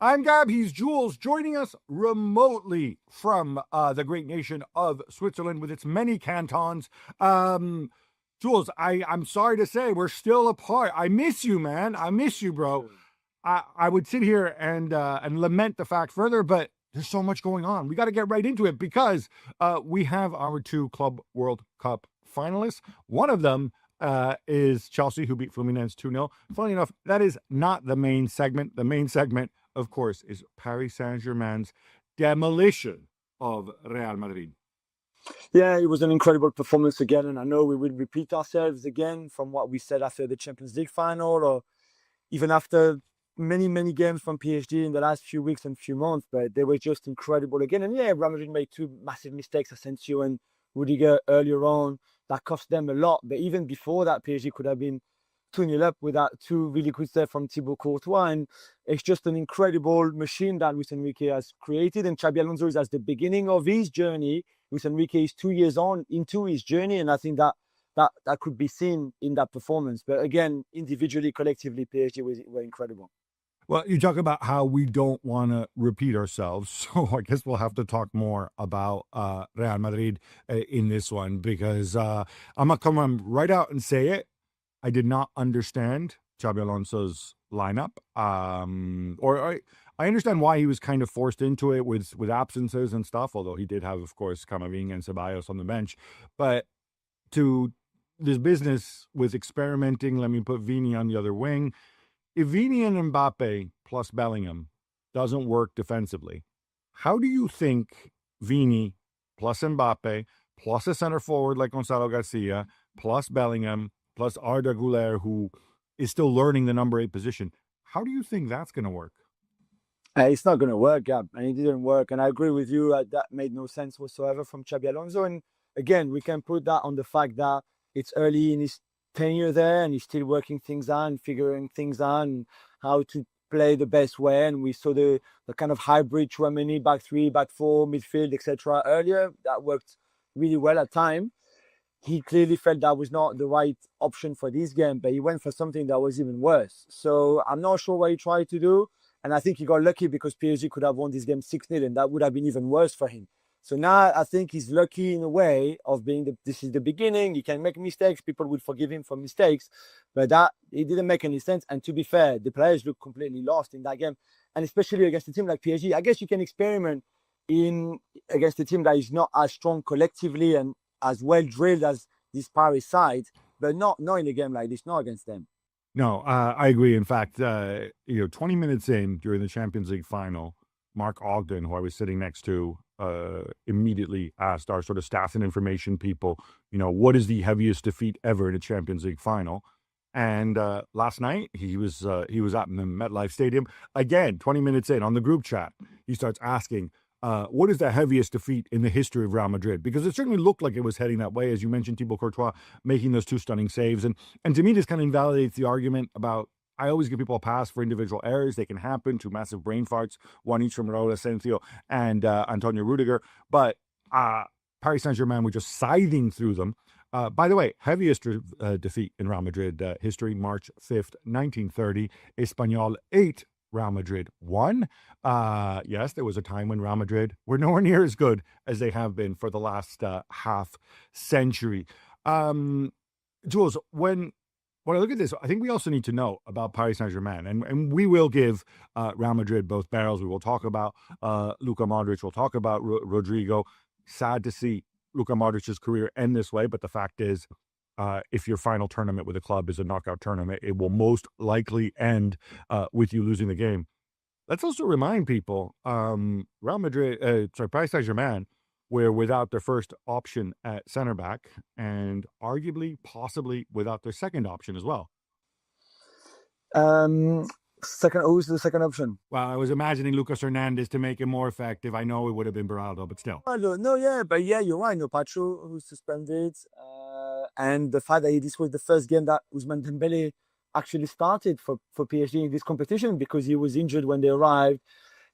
I'm Gab, he's Jules, joining us remotely from the great nation of Switzerland with its many cantons. Jules, I'm sorry to say we're still apart. I miss you, man. I miss you, bro. I would sit here and lament the fact further, but there's so much going on. We got to get right into it because we have our two Club World Cup finalists. One of them is Chelsea, who beat Fluminense 2-0. Funny enough, that is not the main segment. The main segment, of course, is Paris Saint-Germain's demolition of Real Madrid. Yeah, it was an incredible performance again, and I know we will repeat ourselves again from what we said after the Champions League final, or even after many games from PSG in the last few weeks and few months, but they were just incredible again. And yeah, Real Madrid made two massive mistakes, Asensio and Rodrigo earlier on, that cost them a lot. But even before that, PSG could have been 2-0 up without two really good saves from Thibaut Courtois. And it's just an incredible machine that Luis Enrique has created. And Xabi Alonso is at the beginning of his journey. Luis Enrique is 2 years on into his journey. And I think that could be seen in that performance. But again, individually, collectively, PSG were incredible. Well, you talk about how we don't want to repeat ourselves. So I guess we'll have to talk more about Real Madrid in this one, because I'm going to come right out and say it. I did not understand Xabi Alonso's lineup. I understand why he was kind of forced into it with absences and stuff, although he did have, of course, Camavinga and Ceballos on the bench. But to this business with experimenting, let me put Vini on the other wing. If Vini and Mbappe plus Bellingham doesn't work defensively, how do you think Vini plus Mbappe plus a center forward like Gonzalo Garcia plus Bellingham plus Arda Güler, who is still learning the number 8 position, how do you think that's going to work? It's not going to work, Gab, and it didn't work. And I agree with you, that made no sense whatsoever from Xabi Alonso. And again, we can put that on the fact that it's early in his tenure there, and he's still working things out and figuring things out and how to play the best way. And we saw the kind of hybrid Tchouaméni, back 3, back 4, midfield, etc. earlier. That worked really well at time. He clearly felt that was not the right option for this game, but he went for something that was even worse. So I'm not sure what he tried to do. And I think he got lucky because PSG could have won this game 6-0, and that would have been even worse for him. So now I think he's lucky in a way of being this is the beginning. He can make mistakes. People will forgive him for mistakes, but that it didn't make any sense. And to be fair, the players looked completely lost in that game, and especially against a team like PSG. I guess you can experiment against a team that is not as strong collectively and as well drilled as this Paris side, but not in a game like this, not against them. No, I agree. In fact, 20 minutes in during the Champions League final, Mark Ogden, who I was sitting next to, immediately asked our sort of stats and information people, what is the heaviest defeat ever in a Champions League final? And last night he was out in the MetLife Stadium again. 20 minutes in on the group chat, he starts asking, what is the heaviest defeat in the history of Real Madrid? Because it certainly looked like it was heading that way, as you mentioned, Thibaut Courtois making those 2 stunning saves, and to me this kind of invalidates the argument about. I always give people a pass for individual errors. They can happen, 2 massive brain farts, one each from Raúl Asensio and Antonio Rudiger. But Paris Saint-Germain were just scything through them. By the way, heaviest defeat in Real Madrid history, March 5th, 1930. Espanyol 8, Real Madrid 1. Yes, there was a time when Real Madrid were nowhere near as good as they have been for the last half century. Jules, when I look at this, I think we also need to know about Paris Saint-Germain, and we will give Real Madrid both barrels. We will talk about Luka Modric. We'll talk about Rodrigo. Sad to see Luka Modric's career end this way, but the fact is, if your final tournament with a club is a knockout tournament, it will most likely end with you losing the game. Let's also remind people, Paris Saint-Germain were without their first option at center back, and arguably, possibly without their second option as well. Who's the second option? Well, I was imagining Lucas Hernandez to make it more effective. I know it would have been Beraldo, but still. You're right. No, Pacho, who's suspended, and the fact that this was the first game that Ousmane Dembele actually started for PSG in this competition, because he was injured when they arrived.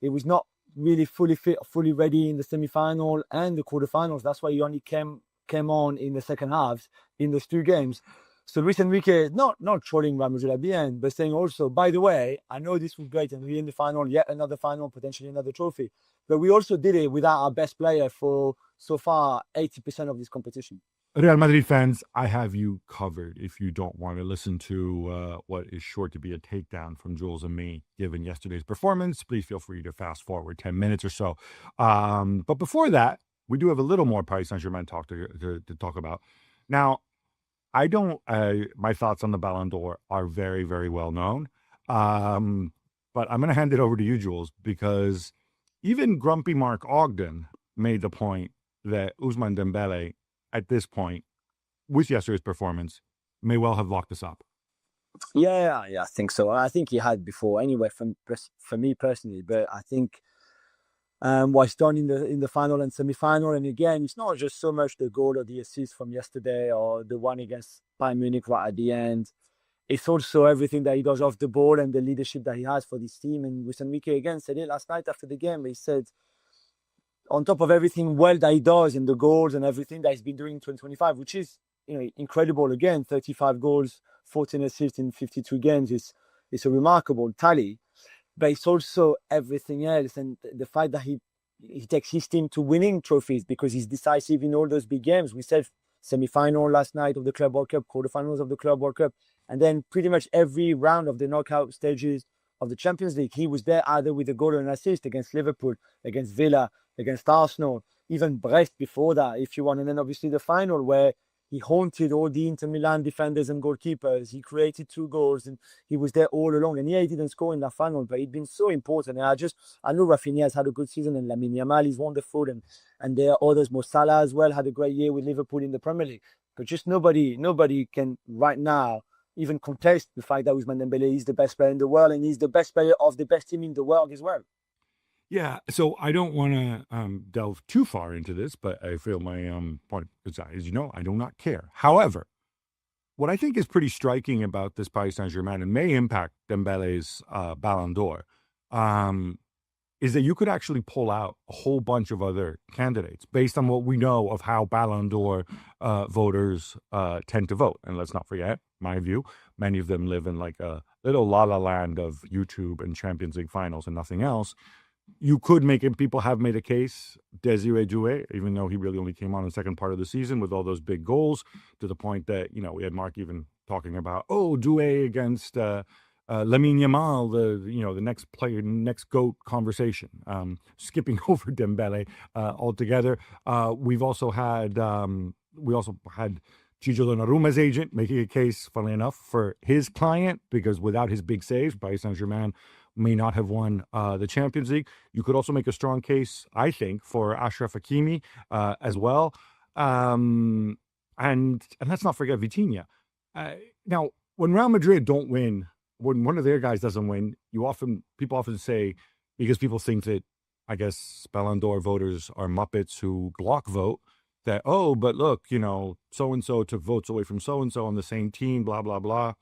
He was not really fully fit, fully ready in the semi-final and the quarterfinals. That's why he only came on in the second halves in those 2 games. So Luis Enrique, not trolling Real Madrid at the end, but saying also, by the way, I know this was great and we're in the final, yet another final, potentially another trophy. But we also did it without our best player for so far 80% of this competition. Real Madrid fans, I have you covered if you don't want to listen to what is sure to be a takedown from Jules and me given yesterday's performance. Please feel free to fast forward 10 minutes or so. But before that, we do have a little more Paris Saint-Germain talk to talk about. Now, I don't, my thoughts on the Ballon d'Or are very, very well known. But I'm going to hand it over to you, Jules, because even grumpy Mark Ogden made the point that Ousmane Dembele, at this point, with yesterday's performance, may well have locked us up. Yeah, I think so. I think he had before anyway, for me personally. But I think what he's done in the final and semi-final, and again, it's not just so much the goal or the assist from yesterday or the one against Bayern Munich right at the end. It's also everything that he does off the ball and the leadership that he has for this team. And Luis Enrique again said it last night after the game. He said, on top of everything well that he does and the goals and everything that he's been doing in 2025, which is incredible again, 35 goals, 14 assists in 52 games is a remarkable tally. But it's also everything else, and the fact that he takes his team to winning trophies because he's decisive in all those big games. We said semi-final last night of the Club World Cup, quarterfinals of the Club World Cup, and then pretty much every round of the knockout stages of the Champions League, he was there either with a goal or an assist against Liverpool, against Villa, against Arsenal, even Brest before that, if you want. And then obviously the final where he haunted all the Inter Milan defenders and goalkeepers. He created 2 goals and he was there all along. And yeah, he didn't score in that final, but he'd been so important. And I know Rafinha has had a good season and Lamine Yamal is wonderful. And there are others. Mo Salah as well had a great year with Liverpool in the Premier League. But just nobody can right now even contest the fact that Ousmane Dembele is the best player in the world and he's the best player of the best team in the world as well. Yeah, so I don't want to delve too far into this, but I feel my point is, as you know, I do not care. However, what I think is pretty striking about this Paris Saint-Germain and may impact Dembele's Ballon d'Or is that you could actually pull out a whole bunch of other candidates based on what we know of how Ballon d'Or voters tend to vote. And let's not forget, my view, many of them live in like a little la-la land of YouTube and Champions League finals and nothing else. You could make it, people have made a case, Désiré Doué, even though he really only came on in the second part of the season with all those big goals, to the point that, we had Mark even talking about, Doué against Lamine Yamal, the next player, next GOAT conversation, skipping over Dembele altogether. We also had Gigi Donnarumma's agent making a case, funnily enough, for his client, because without his big saves, Paris Saint-Germain may not have won the Champions League. You could also make a strong case, I think, for Achraf Hakimi as well. And let's not forget Vitinha. Now, when Real Madrid don't win, when one of their guys doesn't win, people often say, because people think that, I guess, Ballon d'Or voters are Muppets who Glock vote, that, but look, so-and-so took votes away from so-and-so on the same team, blah, blah, blah.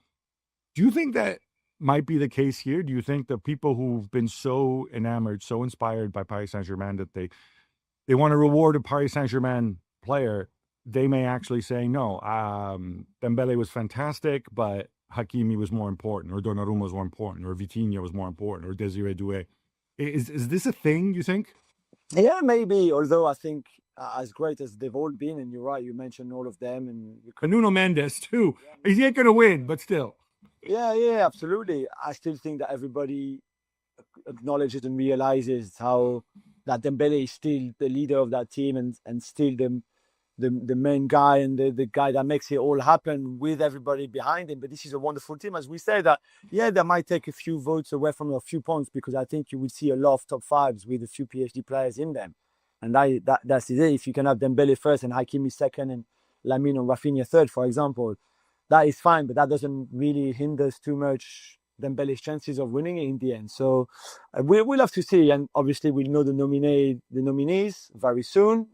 Do you think that might be the case here? Do you think the people who've been so enamored, so inspired by Paris Saint-Germain that they want to reward a Paris Saint-Germain player, they may actually say, no, Dembele was fantastic, but Hakimi was more important, or Donnarumma was more important, or Vitinha was more important, or Désiré Doué. Is this a thing, you think? Yeah, maybe, although I think as great as they've all been, and you're right, you mentioned all of them. And Nuno Mendes, too. He ain't going to win, but still. Yeah, absolutely. I still think that everybody acknowledges and realizes how that Dembele is still the leader of that team and still the main guy and the guy that makes it all happen with everybody behind him. But this is a wonderful team. As we said, that, they might take a few votes away from a few points, because I think you would see a lot of top 5s with a few PhD players in them. And that's it. If you can have Dembele first and Hakimi second and Lamine or Rafinha third, for example, that is fine, but that doesn't really hinder too much Dembele's chances of winning it in the end. So we'll have to see, and obviously we'll know the nominees very soon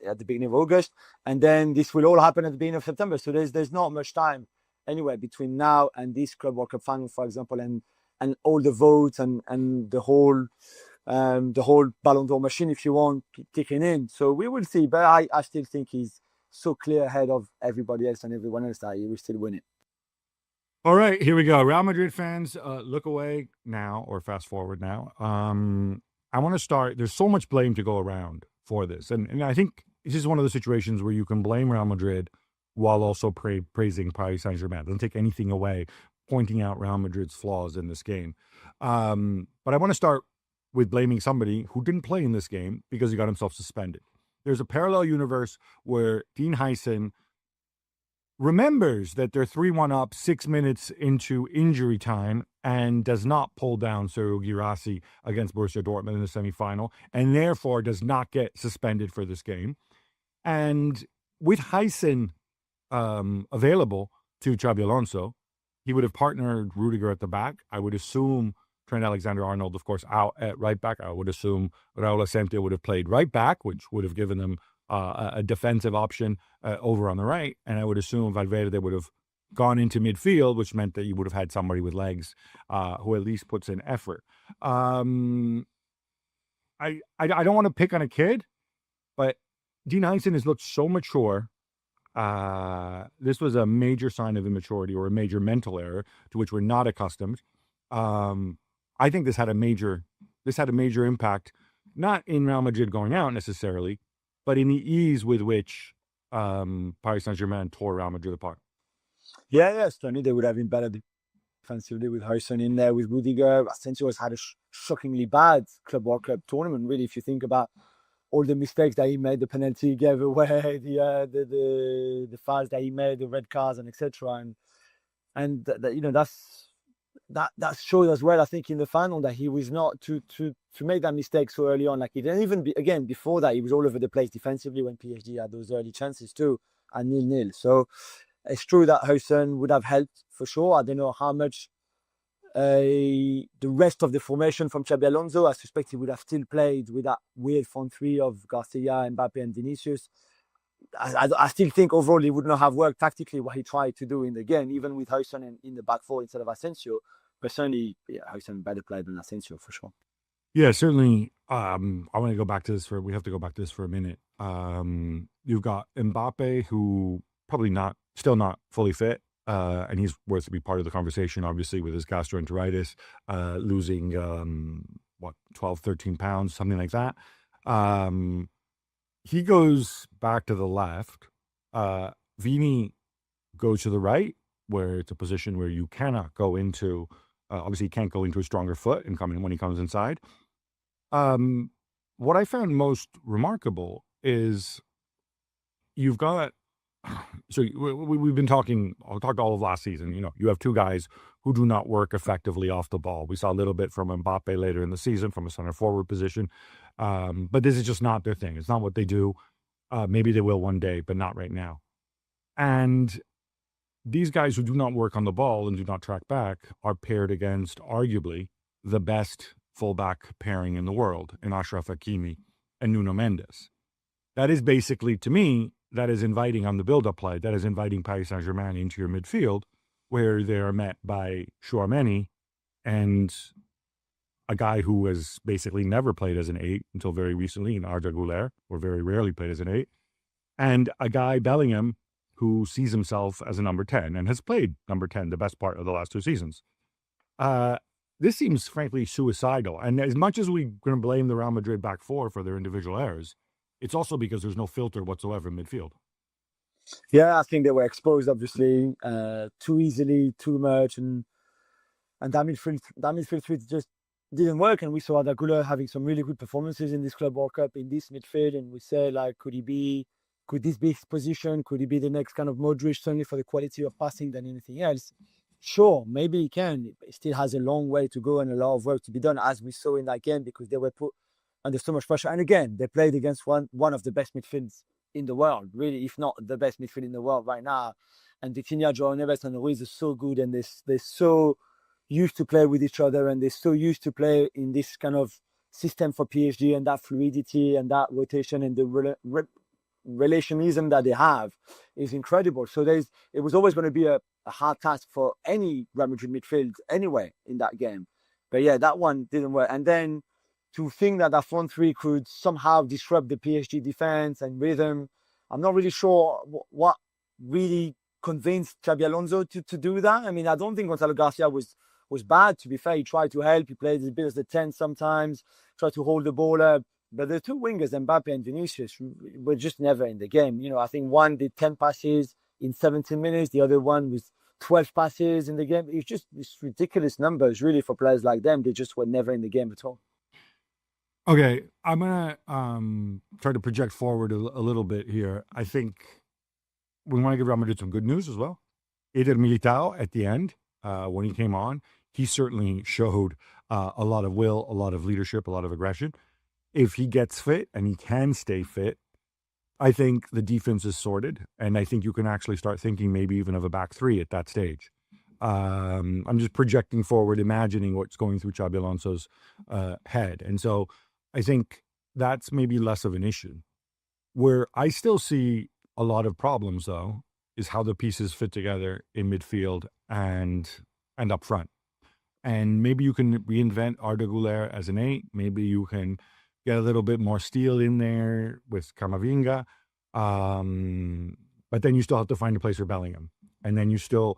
at the beginning of August, and then this will all happen at the beginning of September. So there's not much time anyway between now and this Club World Cup final, for example, and all the votes and the whole Ballon d'Or machine, if you want, kicking in. So we will see, but I still think he's so clear ahead of everybody else and everyone else that he will still win it. All right, here we go. Real Madrid fans, look away now or fast forward now. I want to start. There's so much blame to go around for this. And I think this is one of the situations where you can blame Real Madrid while also praising Paris Saint-Germain. It doesn't take anything away, pointing out Real Madrid's flaws in this game. But I want to start with blaming somebody who didn't play in this game because he got himself suspended. There's a parallel universe where Dean Huysen remembers that they're 3-1 up 6 minutes into injury time and does not pull down Serhou Guirassy against Borussia Dortmund in the semifinal, and therefore does not get suspended for this game. And with Huysen available to Xabi Alonso, he would have partnered Rudiger at the back. I would assume Trent Alexander-Arnold, of course, out at right back. I would assume Raul Asensio would have played right back, which would have given them a defensive option over on the right. And I would assume Valverde would have gone into midfield, which meant that you would have had somebody with legs who at least puts in effort. I don't want to pick on a kid, but Dean Huysen has looked so mature. This was a major sign of immaturity or a major mental error to which we're not accustomed. I think this had a major impact, not in Real Madrid going out necessarily, but in the ease with which Paris Saint-Germain tore Real Madrid apart. Yeah, certainly they would have been better defensively with Huysen in there, with Rudiger. Asensio has had a shockingly bad Club World Cup tournament, really, if you think about all the mistakes that he made, the penalty he gave away, the fouls that he made, the red cards, and etc. And that showed as well, I think, in the final that he was not to make that mistake so early on. Like, he didn't even again before that, he was all over the place defensively when PSG had those early chances too, and 0-0. So it's true that Huysen would have helped for sure. I don't know how much the rest of the formation from Xabi Alonso. I suspect he would have still played with that weird front three of Garcia, Mbappe, and Vinicius. I still think overall he would not have worked tactically what he tried to do in the game, even with Huysen in the back four instead of Asensio. Personally, Huysen better player than Asensio for sure. Yeah, certainly. I want to go back to this we have to go back to this for a minute. You've got Mbappe, who probably still not fully fit. And he's worth to be part of the conversation, obviously, with his gastroenteritis, losing, 12, 13 pounds, something like that. He goes back to the left. Vini goes to the right, where it's a position where you cannot go into, obviously, you can't go into a stronger foot when he comes inside. What I found most remarkable is you've got, so we've been talking, I'll talk all of last season. You have two guys who do not work effectively off the ball. We saw a little bit from Mbappe later in the season from a center forward position. But this is just not their thing. It's not what they do. Maybe they will one day, but not right now. And these guys who do not work on the ball and do not track back are paired against arguably the best fullback pairing in the world in Achraf Hakimi and Nuno Mendes. That is basically, to me, that is inviting on the build-up play. That is inviting Paris Saint-Germain into your midfield, where they are met by Chouameni and a guy who has basically never played as an 8 until very recently in Arda Güler, or very rarely played as an 8, and a guy, Bellingham, who sees himself as a number 10 and has played number 10 the best part of the last 2 seasons. This seems frankly suicidal. And as much as we're going to blame the Real Madrid back four for their individual errors, it's also because there's no filter whatsoever in midfield. Yeah, I think they were exposed, obviously, too easily, too much, and that midfield three just didn't work. And we saw Arda Güler having some really good performances in this Club World Cup in this midfield, and we said, like, could this be his position? Could he be the next kind of Modric, certainly for the quality of passing than anything else? Sure, maybe he can. It still has a long way to go and a lot of work to be done, as we saw in that game, because they were put under so much pressure. And again, they played against one of the best midfields in the world, really, if not the best midfield in the world right now. And Vitinha, João Neves, and Ruiz are so good, and they're so used to play with each other, and they're so used to play in this kind of system for PSG, and that fluidity and that rotation and the relationism that they have is incredible. So it was always going to be a hard task for any Real Madrid midfield anyway in that game. But yeah, that one didn't work. And then to think that front three could somehow disrupt the PSG defense and rhythm I'm not really sure what really convinced Xabi Alonso to do that. I mean, I don't think Gonzalo Garcia was bad, to be fair. He tried to help. He played a bit as the 10 sometimes, tried to hold the ball up. But the two wingers, Mbappe and Vinicius, were just never in the game. I think one did 10 passes in 17 minutes. The other one was 12 passes in the game. It's just these ridiculous numbers, really, for players like them. They just were never in the game at all. Okay, I'm going to try to project forward a little bit here. I think we want to give Real Madrid some good news as well. Eder Militao at the end, when he came on, he certainly showed a lot of will, a lot of leadership, a lot of aggression. If he gets fit and he can stay fit, I think the defense is sorted. And I think you can actually start thinking maybe even of a back three at that stage. I'm just projecting forward, imagining what's going through Xabi Alonso's head. And so I think that's maybe less of an issue. Where I still see a lot of problems, though, is how the pieces fit together in midfield and up front. And maybe you can reinvent Arda Güler as an 8. Maybe you can get a little bit more steel in there with Camavinga. But then you still have to find a place for Bellingham. And then you still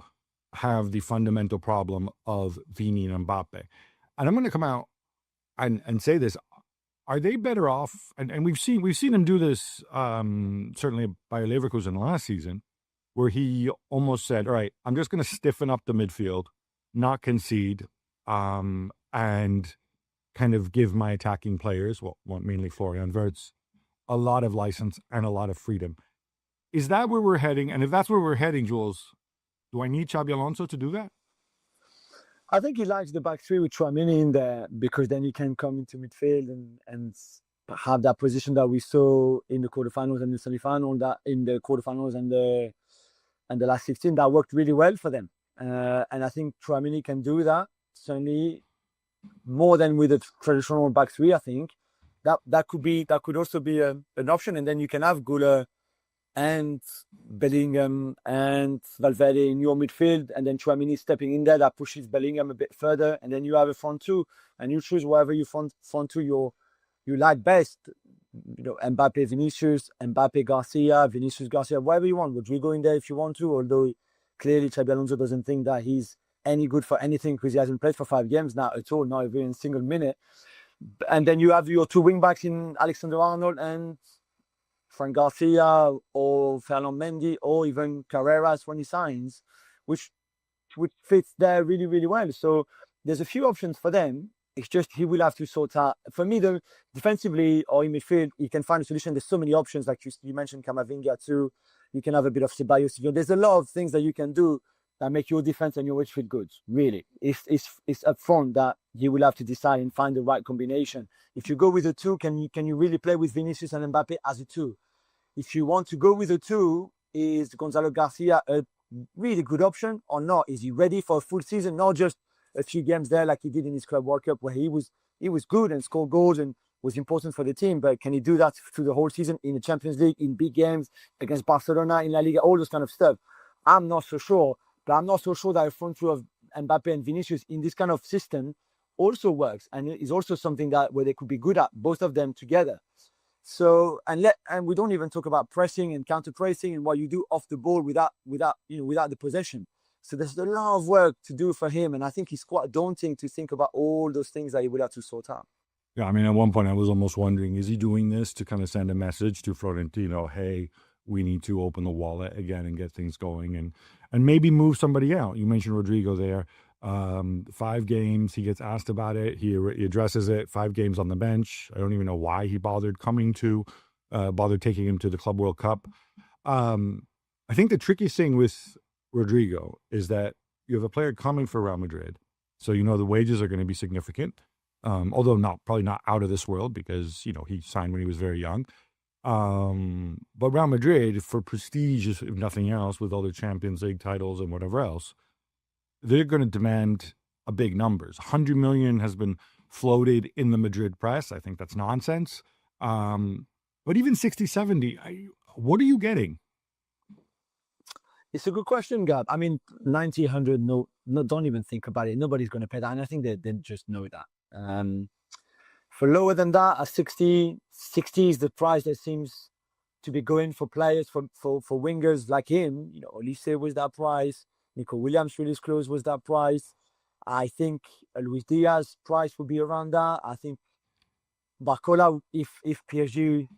have the fundamental problem of Vini and Mbappe. And I'm going to come out and say this. Are they better off? And we've seen him do this, certainly by Leverkusen last season, where he almost said, all right, I'm just going to stiffen up the midfield, not concede, and kind of give my attacking players, well mainly Florian Wirtz, a lot of license and a lot of freedom. Is that where we're heading? And if that's where we're heading, Jules, do I need Xabi Alonso to do that? I think he likes the back three with Tchouaméni in there, because then he can come into midfield and have that position that we saw in the quarterfinals and the semi-final, that in the quarterfinals and the last 16, that worked really well for them. And I think Tchouaméni can do that, certainly more than with a traditional back three. I think that could also be an option. And then you can have Güler and Bellingham and Valverde in your midfield, and then Tchouaméni stepping in there, that pushes Bellingham a bit further, and then you have a front two, and you choose whatever you front two you like best. Mbappe, Vinicius, Mbappe, Garcia, Vinicius, Garcia, whatever you want. Rodrigo in there if you want to, although clearly Xabi Alonso doesn't think that he's any good for anything, because he hasn't played for 5 games now at all, not even a single minute. And then you have your two wing backs in Alexander-Arnold and Fran Garcia, or Ferland Mendy, or even Carreras when he signs, which fits there really, really well. So there's a few options for them. It's just he will have to sort out. For me, defensively or in midfield, you can find a solution. There's so many options, like you mentioned Camavinga too. You can have a bit of Ceballos. There's a lot of things that you can do that make your defense and your midfield good. Really, it's up front that you will have to decide and find the right combination. If you go with a 2, can you really play with Vinicius and Mbappe as a 2? If you want to go with a 2, is Gonzalo Garcia a really good option or not? Is he ready for a full season, not just a few games there like he did in his Club World Cup, where he was good and scored goals and was important for the team, but can he do that through the whole season in the Champions League, in big games against Barcelona, in La Liga, all those kind of stuff? I'm not so sure, but I'm not so sure that a front two of Mbappe and Vinicius in this kind of system also works, and is also something where they could be good at, both of them together. So, and we don't even talk about pressing and counter pressing and what you do off the ball without the possession. So there's a lot of work to do for him, and I think it's quite daunting to think about all those things that he would have to sort out. Yeah, I mean, at one point I was almost wondering, is he doing this to kind of send a message to Florentino? Hey, we need to open the wallet again and get things going, and maybe move somebody out. You mentioned Rodrigo there. 5 games, he gets asked about it. He addresses it. 5 games on the bench. I don't even know why he bothered taking him to the Club World Cup. I think the trickiest thing with Rodrigo is that you have a player coming for Real Madrid, so the wages are going to be significant. Although probably not out of this world, because he signed when he was very young. But Real Madrid, for prestige, if nothing else, with all their Champions League titles and whatever else, they're going to demand a big numbers. 100 million has been floated in the Madrid press. I think that's nonsense. But even 60, 70, what are you getting? It's a good question, Gab. I mean, 90, 100, no, don't even think about it. Nobody's going to pay that. And I think they just know that. For lower than that, at 60 is the price that seems to be going for players for wingers like him. You know, Olise was that price. Nico Williams really close was that price. I think Luis Diaz price would be around that. I think Barcola, if PSG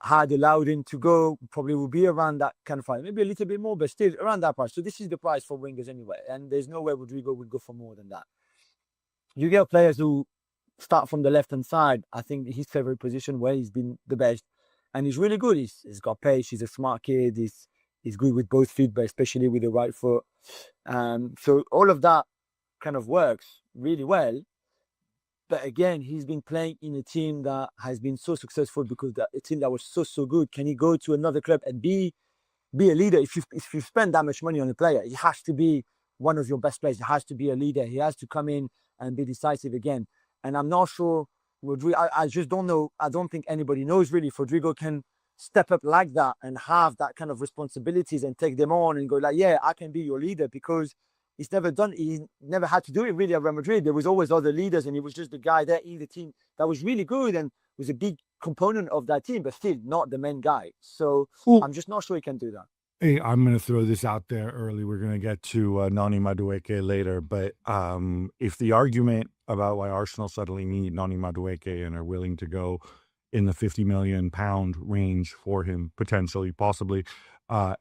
had allowed him to go, probably would be around that kind of price. Maybe a little bit more, but still around that price. So this is the price for wingers anyway. And there's no way Rodrigo would go for more than that. You get players who start from the left-hand side. I think his favorite position where he's been the best. And he's really good. He's got pace. He's a smart kid. He's good with both feet, but especially with the right foot. So all of that kind of works really well. But again, he's been playing in a team that has been so successful because a team that was so good. Can he go to another club and be a leader? If you spend that much money on a player, he has to be one of your best players. He has to be a leader. He has to come in and be decisive again. And I'm not sure Rodrigo. I just don't know. I don't think anybody knows really if Rodrigo can step up like that and have that kind of responsibilities and take them on and go like, yeah, I can be your leader, because he's never had to do it really at Real Madrid. There was always other leaders and he was just the guy there in the team that was really good and was a big component of that team, but still not the main guy. So I'm just not sure he can do that. Hey, I'm going to throw this out there early. We're going to get to Noni Madueke later. But if the argument about why Arsenal suddenly need Noni Madueke and are willing to go in the £50 million range for him, potentially, possibly,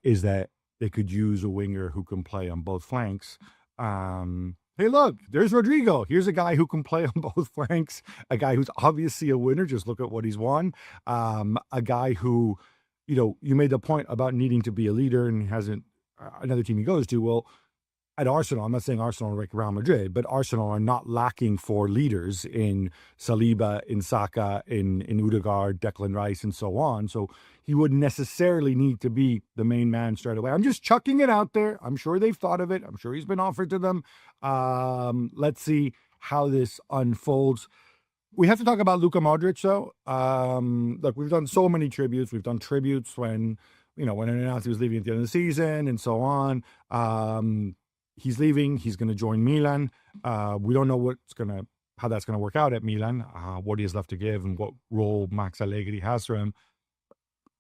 is that they could use a winger who can play on both flanks. Hey, look, there's Rodrigo. Here's a guy who can play on both flanks, a guy who's obviously a winner. Just look at what he's won. A guy who, you know, you made the point about needing to be a leader and hasn't another team he goes to. Well, at Arsenal, I'm not saying Arsenal like Real Madrid, but Arsenal are not lacking for leaders in Saliba, in Saka, in Odegaard, Declan Rice, and so on. So he wouldn't necessarily need to be the main man straight away. I'm just chucking it out there. I'm sure they've thought of it. I'm sure he's been offered to them. Let's see how this unfolds. We have to talk about Luka Modric, though. Look, we've done so many tributes. We've done tributes when it announced he was leaving at the end of the season and so on. He's leaving. He's going to join Milan. We don't know how that's going to work out at Milan, what he has left to give and what role Max Allegri has for him.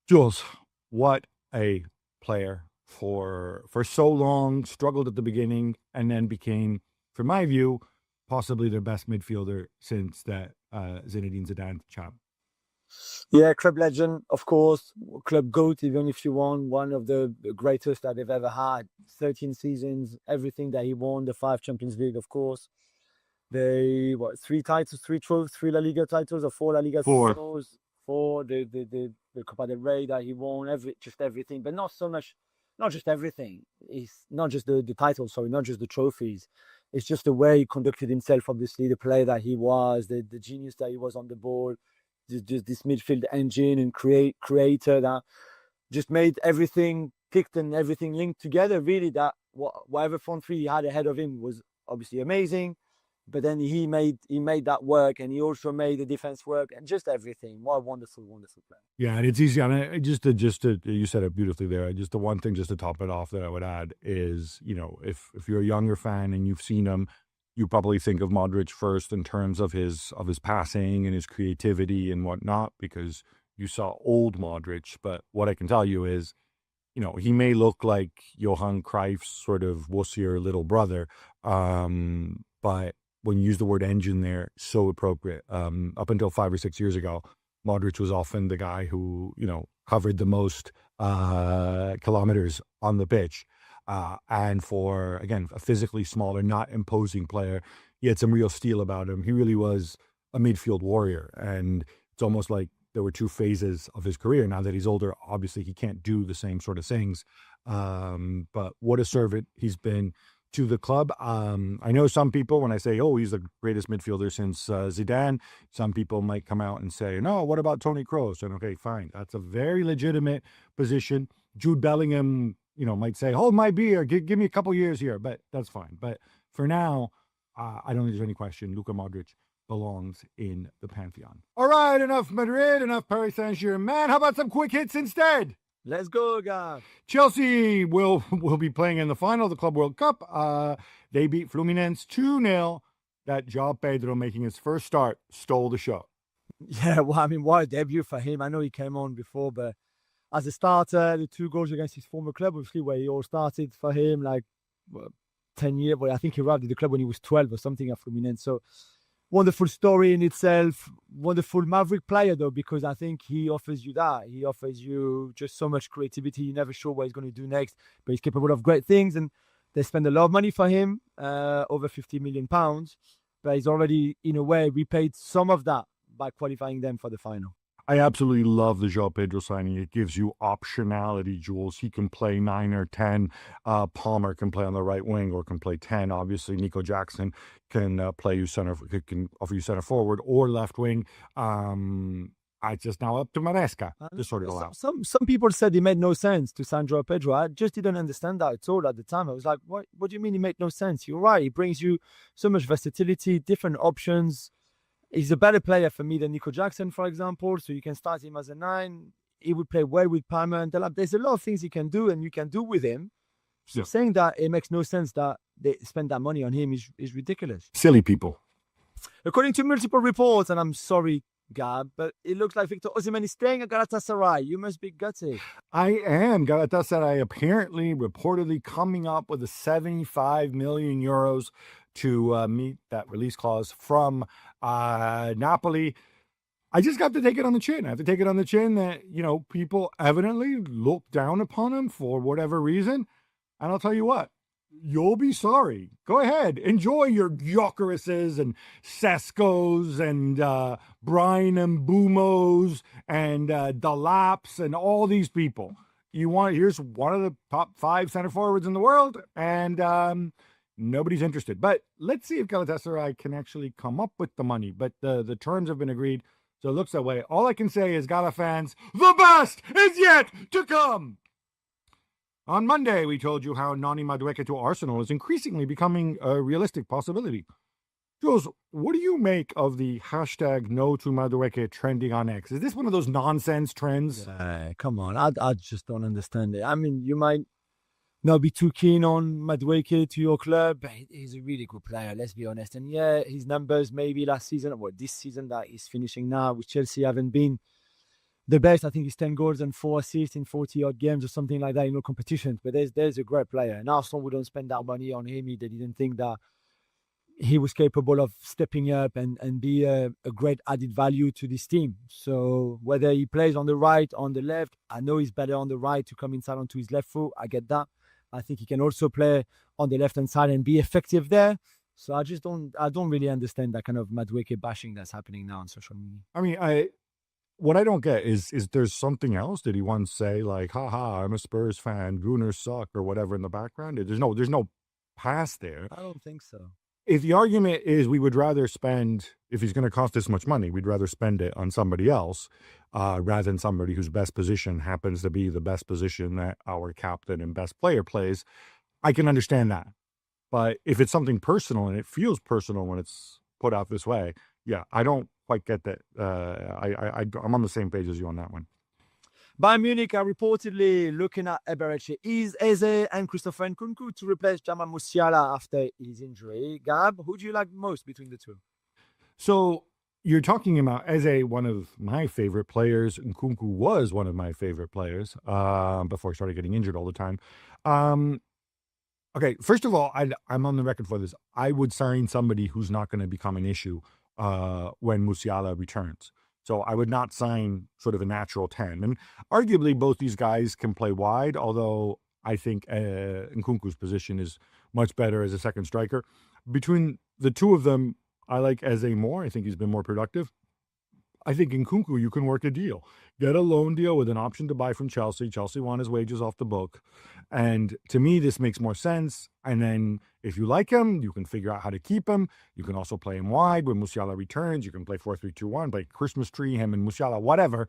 Jules, what a player for so long, struggled at the beginning, and then became, from my view, possibly their best midfielder since that Zinedine Zidane champ. Yeah, club legend, of course. Club GOAT, even if you want. One of the greatest that they've ever had. 13 seasons, everything that he won. The 5 Champions League, of course. They, 3 titles, 3 trophies, 3 La Liga titles, or 4 La Liga titles. 4, the Copa del Rey that he won, just everything. But not just everything. It's not just the titles, not just the trophies. It's just the way he conducted himself, obviously, the player that he was, the genius that he was on the ball. Just this midfield engine and creator that just made everything ticked and everything linked together. Really, that whatever front three he had ahead of him was obviously amazing, but then he made that work, and he also made the defense work, and just everything. What a wonderful player. Yeah, and it's easy. And just to you said it beautifully there. Just the one thing, just to top it off, that I would add is, if you're a younger fan and you've seen him, you probably think of Modric first in terms of his passing and his creativity and whatnot, because you saw old Modric. But what I can tell you is, he may look like Johan Cruyff's sort of wussier little brother, but when you use the word engine there, so appropriate. Up until 5 or 6 years ago, Modric was often the guy who, covered the most kilometers on the pitch. And for, again, a physically smaller, not imposing player, he had some real steel about him. He really was a midfield warrior. And it's almost like there were 2 phases of his career. Now that he's older, obviously he can't do the same sort of things. But what a servant he's been to the club. I know some people, when I say, he's the greatest midfielder since Zidane, some people might come out and say, no, what about Toni Kroos? And okay, fine. That's a very legitimate position. Jude Bellingham, might say, hold my beer, give me a couple years here, but that's fine. But for now, I don't think there's any question Luka Modric belongs in the Pantheon. All right, enough Madrid, enough Paris Saint-Germain. How about some quick hits instead? Let's go, guys. Chelsea will be playing in the final of the Club World Cup. They beat Fluminense 2-0. That João Pedro, making his first start, stole the show. Yeah, what a debut for him. I know he came on before, but as a starter, the 2 goals against his former club, obviously, where he all started for him, like 10 years. Well, I think he arrived at the club when he was 12 or something at Fluminense. So wonderful story in itself. Wonderful Maverick player, though, because I think he offers you that. He offers you just so much creativity. You're never sure what he's going to do next, but he's capable of great things. And they spend a lot of money for him, over £50 million. But he's already, in a way, repaid some of that by qualifying them for the final. I absolutely love the João Pedro signing. It gives you optionality, Jules. He can play 9 or 10. Palmer can play on the right wing or can play 10. Obviously, Nico Jackson can play you can offer you center forward or left wing. I just now up to Maresca to sort it all out. Some people said it made no sense to sign João Pedro. I just didn't understand that at all at the time. I was like, what do you mean it made no sense? You're right. It brings you so much versatility, different options. He's a better player for me than Nico Jackson, for example. So you can start him as a 9. He would play well with Palmer and Delap. There's a lot of things he can do and you can do with him. So saying that it makes no sense that they spend that money on him is ridiculous. Silly people. According to multiple reports, and I'm sorry, Gab, but it looks like Victor Osimhen is staying at Galatasaray. You must be gutted. I am. Galatasaray apparently, reportedly coming up with a 75 million euros to meet that release clause from Napoli. I just got to take it on the chin. I have to take it on the chin that, people evidently look down upon him for whatever reason. And I'll tell you what, you'll be sorry. Go ahead. Enjoy your Gyökereses and Seskos and Brian and Bumos and Delaps and all these people. Here's one of the top 5 center forwards in the world, and nobody's interested. But let's see if Galatasaray can actually come up with the money. But the terms have been agreed, so it looks that way. All I can say is, Gala fans, the best is yet to come. On Monday, we told you how Noni Madueke to Arsenal is increasingly becoming a realistic possibility. Jules, what do you make of the hashtag no to Madueke trending on X? Is this one of those nonsense trends? Come on, I just don't understand it. I mean, you might not be too keen on Madueke to your club, but he's a really good player, let's be honest. And yeah, his numbers maybe last season, or this season that he's finishing now with Chelsea haven't been the best. I think he's 10 goals and 4 assists in 40-odd games or something like that in all competitions. But there's a great player. And Arsenal wouldn't spend that money on him. They didn't think that he was capable of stepping up and be a great added value to this team. So whether he plays on the right, on the left, I know he's better on the right to come inside onto his left foot. I get that. I think he can also play on the left-hand side and be effective there. So I don't really understand that kind of Madueke bashing that's happening now on social media. I mean, what I don't get is there's something else? Did he once say like, haha, I'm a Spurs fan, Gooners suck, or whatever in the background? There's no past there. I don't think so. If the argument is we would rather spend, if he's going to cost this much money, we'd rather spend it on somebody else rather than somebody whose best position happens to be the best position that our captain and best player plays, I can understand that. But if it's something personal, and it feels personal when it's put out this way, yeah, I don't quite get that. I'm on the same page as you on that one. Bayern Munich are reportedly looking at Eberechi, Eze and Christopher Nkunku to replace Jamal Musiala after his injury. Gab, who do you like most between the two? So you're talking about Eze, one of my favorite players. Nkunku was one of my favorite players before he started getting injured all the time. Okay, first of all, I'm on the record for this. I would sign somebody who's not going to become an issue when Musiala returns. So I would not sign sort of a natural 10. And arguably, both these guys can play wide, although I think Nkunku's position is much better as a second striker. Between the two of them, I like Eze more. I think he's been more productive. I think Nkunku, you can work a deal. Get a loan deal with an option to buy from Chelsea. Chelsea want his wages off the book. And to me, this makes more sense. And then if you like him, you can figure out how to keep him. You can also play him wide when Musiala returns. You can play 4-3-2-1, play Christmas tree, him and Musiala, whatever.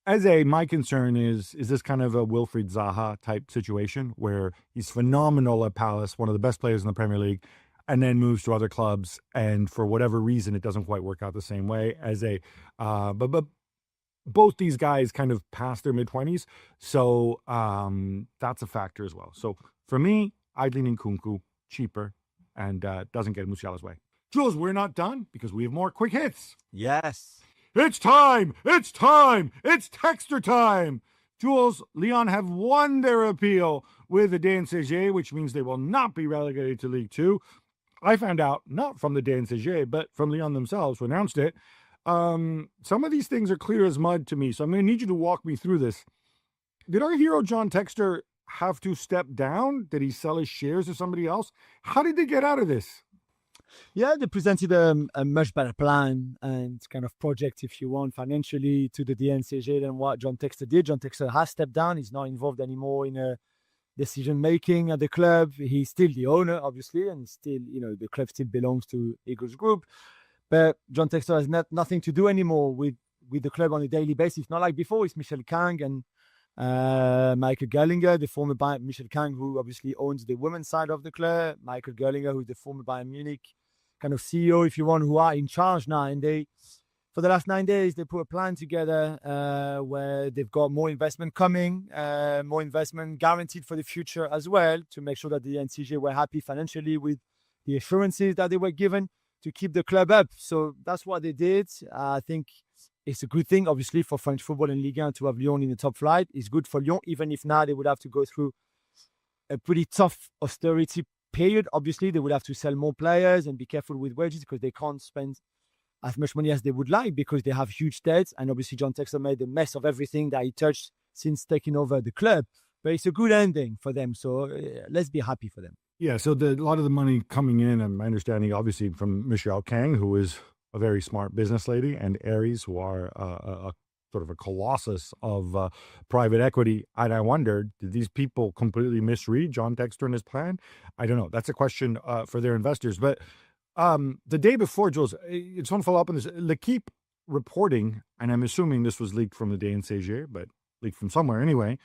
Eze, my concern is this kind of a Wilfried Zaha type situation where he's phenomenal at Palace, one of the best players in the Premier League, and then moves to other clubs, and for whatever reason, it doesn't quite work out the same way as but both these guys kind of past their mid-20s, so that's a factor as well. So for me, I'd lean Nkunku, cheaper, and doesn't get Musiala's way. Jules, we're not done because we have more quick hits. Yes. It's time! It's time! It's Textor time! Jules, Lyon have won their appeal with the DNCG, which means they will not be relegated to League Two. I found out, not from the DNCG, but from Lyon themselves, who announced it. Some of these things are clear as mud to me, so I'm going to need you to walk me through this. Did our hero John Textor have to step down? Did he sell his shares to somebody else? How did they get out of this? Yeah, they presented a much better plan and kind of project, if you want, financially to the DNCG than what John Textor did. John Textor has stepped down. He's not involved anymore in decision-making at the club. He's still the owner, obviously, and still, the club still belongs to Eagles Group. But John Textor has nothing to do anymore with the club on a daily basis. Not like before. It's Michel Kang and Michael Gerlinger, the former Bayern, Michel Kang, who obviously owns the women's side of the club. Michael Gerlinger, who's the former Bayern Munich kind of CEO, if you want, who are in charge now. And they, for the last 9 days, they put a plan together where they've got more investment coming, more investment guaranteed for the future as well, to make sure that the NCG were happy financially with the assurances that they were given to keep the club up. So that's what they did. I think it's a good thing, obviously, for French football and Ligue 1 to have Lyon in the top flight. It's good for Lyon, even if now they would have to go through a pretty tough austerity period. Obviously, they would have to sell more players and be careful with wages because they can't spend as much money as they would like because they have huge debts. And obviously, John Textor made a mess of everything that he touched since taking over the club. But it's a good ending for them. So let's be happy for them. Yeah, so a lot of the money coming in, and my understanding, obviously, from Michelle Kang, who is a very smart business lady, and Aries, who are a sort of a colossus of private equity. And I wondered, did these people completely misread John Textor and his plan? I don't know. That's a question for their investors. But the day before, Jules, I just want to follow up on this. L'Equipe reporting, and I'm assuming this was leaked from the DNCG, but leaked from somewhere anyway,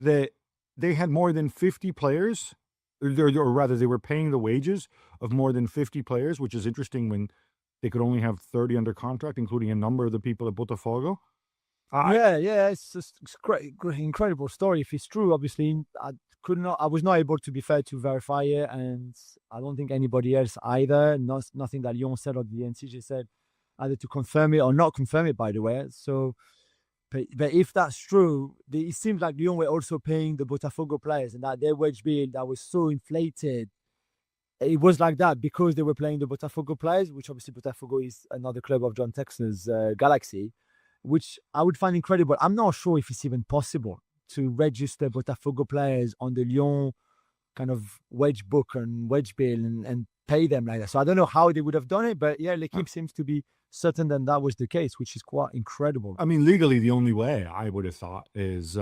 that they had more than 50 players, or rather they were paying the wages of more than 50 players, which is interesting when they could only have 30 under contract, including a number of the people at Botafogo. It's just great, incredible story. If it's true, obviously, I was not able, to be fair, to verify it, and I don't think anybody else either. Nothing that Lyon said or the NCG said, either to confirm it or not confirm it, by the way. So, but if that's true, it seems like Lyon were also paying the Botafogo players, and that their wage bill that was so inflated, it was like that because they were playing the Botafogo players, which obviously Botafogo is another club of John Textor's Galaxy, which I would find incredible. I'm not sure if it's even possible to register Botafogo players on the Lyon kind of wage book and wage bill and pay them like that. So I don't know how they would have done it, but yeah, L'Equipe seems to be certain that was the case, which is quite incredible. I mean, legally, the only way I would have thought is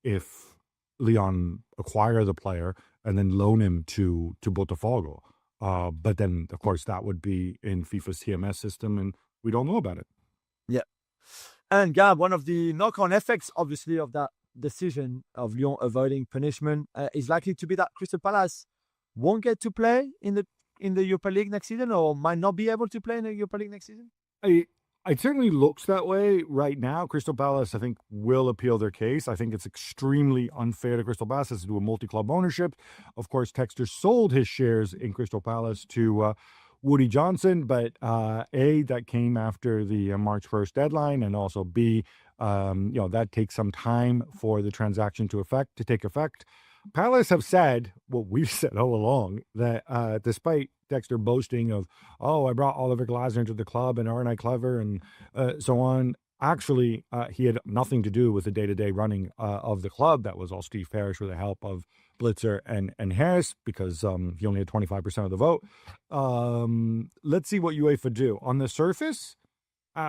if Lyon acquire the player and then loan him to Botafogo. But then, of course, that would be in FIFA's TMS system, and we don't know about it. Yeah. And Gab, one of the knock-on effects, obviously, of that decision of Lyon avoiding punishment is likely to be that Crystal Palace won't get to play in the Europa League next season, or might not be able to play in the Europa League next season. It certainly looks that way right now. Crystal Palace, I think, will appeal their case. I think it's extremely unfair to Crystal Palace to do a multi-club ownership. Of course, Textor sold his shares in Crystal Palace to Woody Johnson, but A, that came after the March 1st deadline, and also B, that takes some time for the transaction to take effect. Palace have said, what we've said all along, that despite Textor boasting of, I brought Oliver Glasner into the club and aren't I clever and so on, actually he had nothing to do with the day-to-day running of the club. That was all Steve Parrish with the help of Blitzer and Harris, because he only had 25% of the vote. Let's see what UEFA do. On the surface,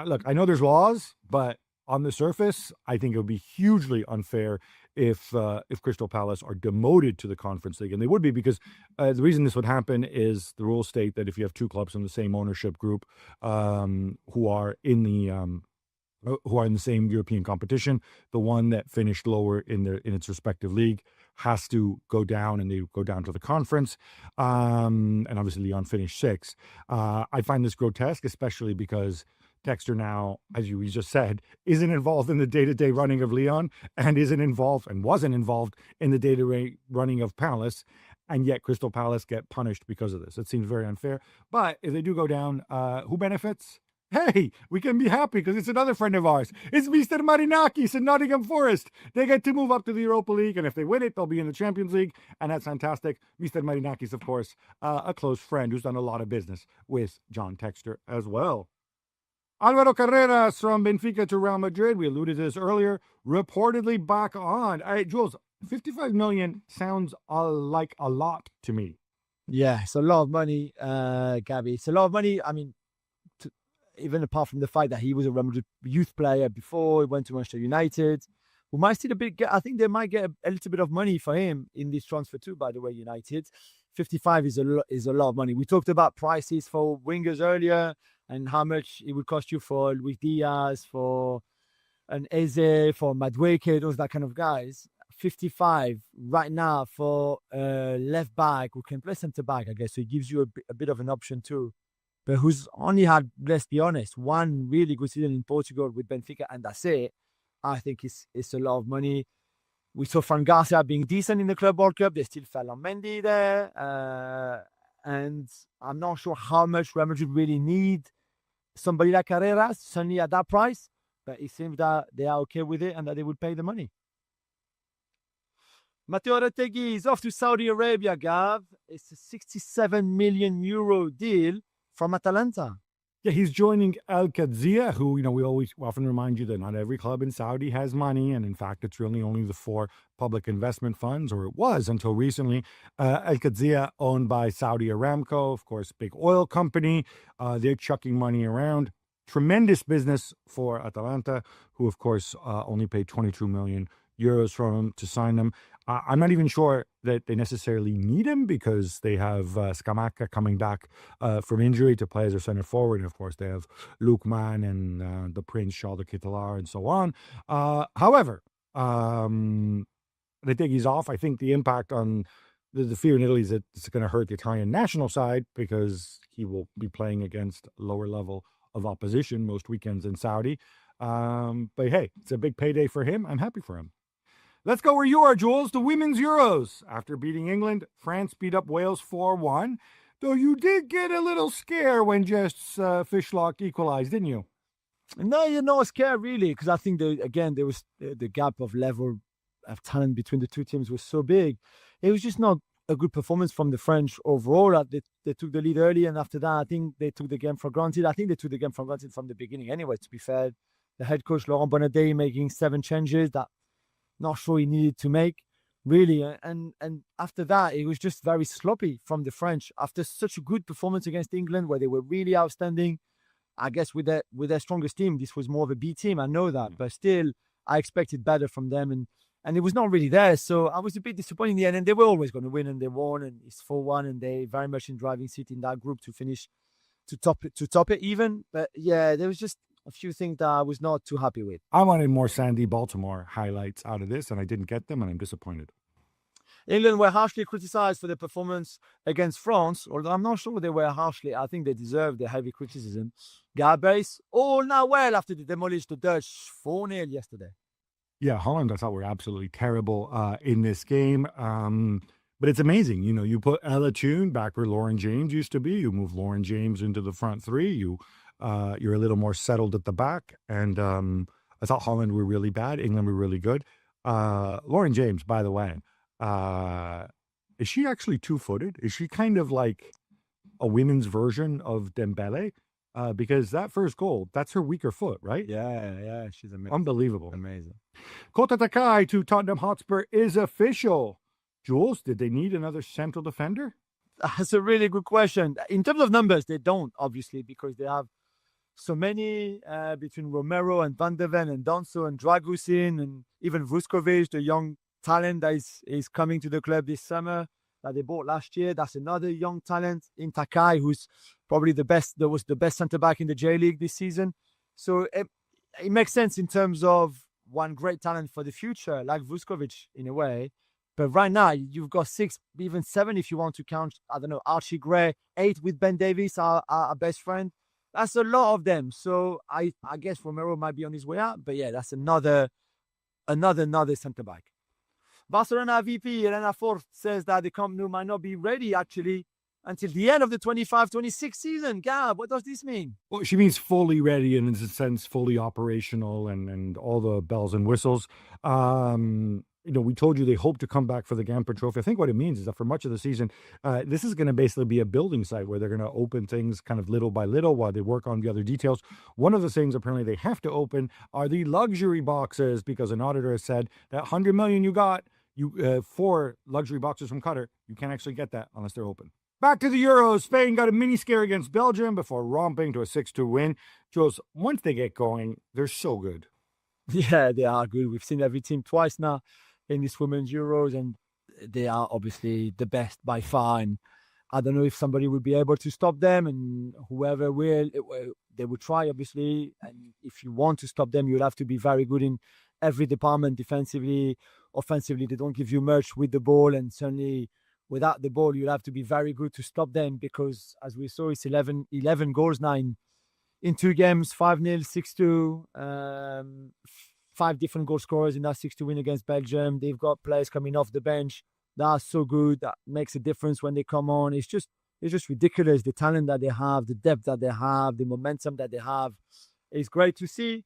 look, I know there's laws, but on the surface, I think it would be hugely unfair if Crystal Palace are demoted to the Conference League, and they would be, because the reason this would happen is the rules state that if you have two clubs from the same ownership group who are in the same European competition, the one that finished lower in its respective league has to go down, and they go down to the conference. And obviously Lyon finished sixth. I find this grotesque, especially because Textor now, as you just said, isn't involved in the day-to-day running of Lyon, and wasn't involved in the day-to-day running of Palace, and yet Crystal Palace get punished because of this. It seems very unfair. But if they do go down, who benefits? Hey, we can be happy because it's another friend of ours. It's Mr. Marinakis in Nottingham Forest. They get to move up to the Europa League, and if they win it, they'll be in the Champions League, and that's fantastic. Mr. Marinakis, of course, a close friend who's done a lot of business with John Textor as well. Alvaro Carreras from Benfica to Real Madrid. We alluded to this earlier. Reportedly back on. All right, Jules, 55 million sounds like a lot to me. Yeah, it's a lot of money, Gabby. It's a lot of money. I mean, even apart from the fact that he was a Real Madrid youth player before, he went to Manchester United. We might see I think they might get a little bit of money for him in this transfer too, by the way, United. 55 is a lot of money. We talked about prices for wingers earlier and how much it would cost you for Luis Diaz, for an Eze, for Madueke, those that kind of guys. 55 right now for left back who can play centre back, I guess. So it gives you a bit of an option too. But who's only had, let's be honest, one really good season in Portugal with Benfica, and that's it. I think it's a lot of money. We saw Fran Garcia being decent in the Club World Cup. They still fell on Mendy there. And I'm not sure how much Real Madrid really need somebody like Carreras, certainly at that price. But it seems that they are okay with it and that they would pay the money. Matteo Retegui is off to Saudi Arabia, Gav. It's a 67 million euro deal from Atalanta. Yeah, he's joining Al Qadsiya, who, we often remind you that not every club in Saudi has money. And in fact, it's really only the 4 public investment funds, or it was until recently. Al Qadsiya, owned by Saudi Aramco, of course, big oil company. They're chucking money around. Tremendous business for Atalanta, who, of course, only paid 22 million euros for him to sign them. I'm not even sure that they necessarily need him because they have Scamacca coming back from injury to play as their center forward. And of course, they have Lukman and the Prince, Charles de Ketelaere, and so on. However, they think he's off. I think the impact on the fear in Italy is that it's going to hurt the Italian national side because he will be playing against lower level of opposition most weekends in Saudi. But hey, it's a big payday for him. I'm happy for him. Let's go where you are, Jules. The Women's Euros. After beating England, France beat up Wales 4-1. Though you did get a little scare when just Fishlock equalized, didn't you? No, you're not scared, really, because I think, there was the gap of level of talent between the two teams was so big. It was just not a good performance from the French overall. They took the lead early, and after that, I think they took the game for granted. I think they took the game for granted from the beginning anyway, to be fair. The head coach, Laurent Bonnet, making 7 changes that not sure he needed to make, really. And after that, it was just very sloppy from the French. After such a good performance against England, where they were really outstanding, I guess with their strongest team, this was more of a B team. I know that, but still, I expected better from them, and it was not really there. So I was a bit disappointed in the end. And they were always going to win, and they won, and it's 4-1, and they very much in driving seat in that group to finish to top it even. But yeah, there was just a few things that I was not too happy with. I wanted more Sandy Baltimore highlights out of this, and I didn't get them, and I'm disappointed. England were harshly criticised for their performance against France, although I'm not sure they were harshly. I think they deserved the heavy criticism. Gabs, all now well after they demolished the Dutch 4-0 yesterday. Yeah, Holland, I thought were absolutely terrible in this game. But it's amazing. You put Ella Toon back where Lauren James used to be. You move Lauren James into the front 3. You're a little more settled at the back. And I thought Holland were really bad. England were really good. Lauren James, by the way, is she actually 2-footed? Is she kind of like a women's version of Dembele? Because that first goal, that's her weaker foot, right? Yeah, she's amazing. Unbelievable. Amazing. Kota Takai to Tottenham Hotspur is official. Jules, did they need another central defender? That's a really good question. In terms of numbers, they don't, obviously, because they have so many between Romero and Van de Ven and Donso and Dragusin and even Vuskovic, the young talent that is coming to the club this summer that they bought last year. That's another young talent in Takai, who's probably the best centre-back in the J-League this season. So it makes sense in terms of one great talent for the future, like Vuskovic in a way. But right now, you've got 6, even 7 if you want to count, I don't know, Archie Gray, 8 with Ben Davies, our best friend. That's a lot of them. So I guess Romero might be on his way out. But yeah, that's another centre-back. Barcelona VP Elena Fort says that the Camp Nou might not be ready, actually, until the end of the 25-26 season. Gab, what does this mean? Well, she means fully ready and in a sense fully operational and all the bells and whistles. We told you they hope to come back for the Gamper Trophy. I think what it means is that for much of the season, this is going to basically be a building site where they're going to open things kind of little by little while they work on the other details. One of the things apparently they have to open are the luxury boxes, because an auditor has said that 100 million you got, 4 luxury boxes from Qatar, you can't actually get that unless they're open. Back to the Euros. Spain got a mini scare against Belgium before romping to a 6-2 win. Jules, once they get going, they're so good. Yeah, they are good. We've seen every team twice now in this Women's Euros, and they are obviously the best by far. And I don't know if somebody will be able to stop them, and whoever will, they will try, obviously. And if you want to stop them, you'll have to be very good in every department, defensively, offensively. They don't give you much with the ball, and certainly without the ball, you'll have to be very good to stop them, because as we saw, it's 11 goals now in 2 games, 5-0, 6-2, 5 different goal scorers in that 6-2 win against Belgium. They've got players coming off the bench that are so good, that makes a difference when they come on. It's just ridiculous, the talent that they have, the depth that they have, the momentum that they have. It's great to see.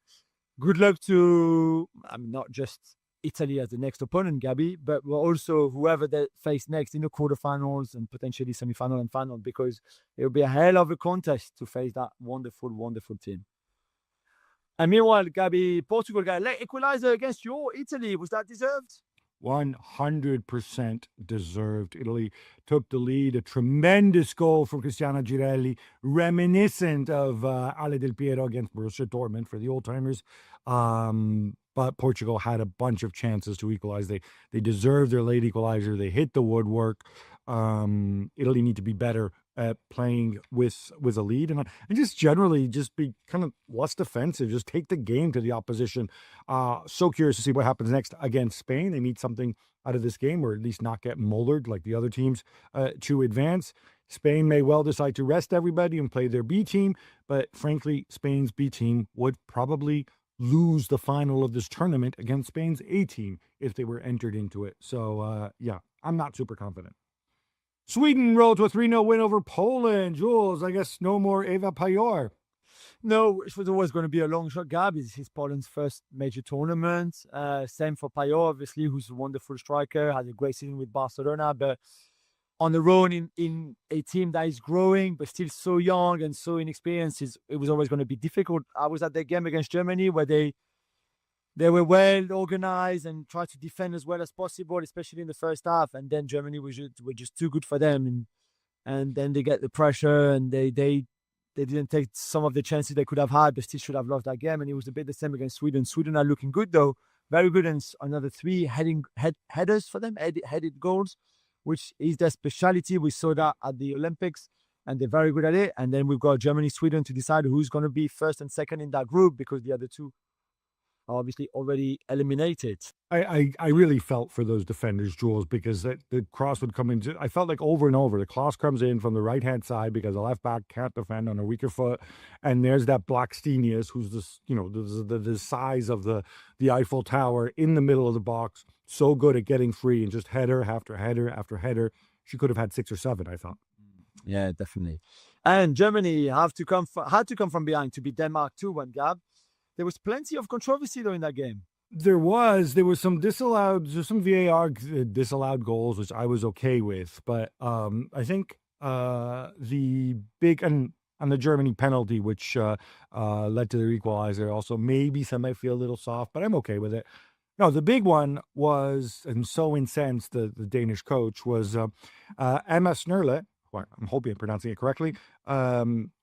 Good luck to, not just Italy as the next opponent, Gabby, but also whoever they face next in the quarterfinals and potentially semi-final and final, because it will be a hell of a contest to face that wonderful, wonderful team. And meanwhile, Gabby, Portugal got a late equalizer against your Italy. Was that deserved? 100% deserved. Italy took the lead. A tremendous goal from Cristiano Girelli, reminiscent of Ale Del Piero against Borussia Dortmund for the old-timers. But Portugal had a bunch of chances to equalize. They deserved their late equalizer. They hit the woodwork. Italy need to be better at playing with a lead and just generally just be kind of less defensive. Just take the game to the opposition. So curious to see what happens next against Spain. They need something out of this game, or at least not get mullered like the other teams to advance. Spain may well decide to rest everybody and play their B team, but frankly, Spain's B team would probably lose the final of this tournament against Spain's A team if they were entered into it. So, I'm not super confident. Sweden rolled to a 3-0 win over Poland. Jules, I guess no more Eva Pajor. No, it was always going to be a long shot. Gab, it's Poland's first major tournament. Same for Pajor, obviously, who's a wonderful striker, had a great season with Barcelona, but on the road in a team that is growing, but still so young and so inexperienced, it was always going to be difficult. I was at the game against Germany where they were well organized and tried to defend as well as possible, especially in the first half. And then Germany were just too good for them. And then they get the pressure, and they didn't take some of the chances they could have had, but still should have lost that game. And it was a bit the same against Sweden. Sweden are looking good, though. Very good. And another 3 headers for them, headed goals, which is their speciality. We saw that at the Olympics, and they're very good at it. And then we've got Germany, Sweden to decide who's going to be first and second in that group, because the other 2 are obviously already eliminated. I really felt for those defenders, Jules, because the cross would come in. I felt like over and over, the cross comes in from the right-hand side because the left back can't defend on a weaker foot. And there's that Blackstenius, who's the size of the Eiffel Tower in the middle of the box. So good at getting free, and just header after header after header. She could have had 6 or 7, I thought. Yeah, definitely. And Germany had to come from behind to beat Denmark 2-1, Gab. There was plenty of controversy though in that game. There was some VAR disallowed goals, which I was okay with, but I think the big and the Germany penalty, which led to the equalizer, also maybe some might feel a little soft, but I'm okay with it. No, the big one was, and so incensed the Danish coach, was Emma Snerle. I'm hoping I'm pronouncing it correctly.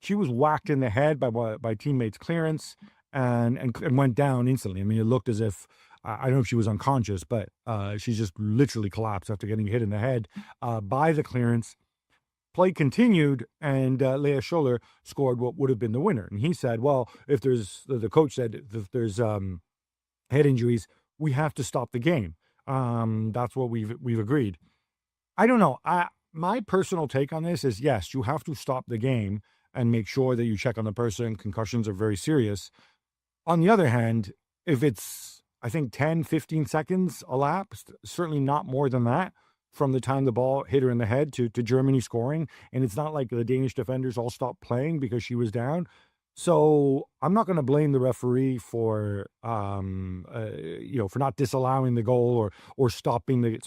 She was whacked in the head by teammates' clearance and went down instantly. I mean, it looked as if, I don't know if she was unconscious, but she just literally collapsed after getting hit in the head by the clearance. Play continued, and Lea Scholler scored what would have been the winner. And he said, well, the coach said, if there's head injuries, we have to stop the game. That's what we've agreed. I don't know. My personal take on this is, yes, you have to stop the game and make sure that you check on the person. Concussions are very serious. On the other hand, if it's, I think, 10, 15 seconds elapsed, certainly not more than that, from the time the ball hit her in the head to Germany scoring. And it's not like the Danish defenders all stopped playing because she was down. So I'm not going to blame the referee for, for not disallowing the goal or stopping the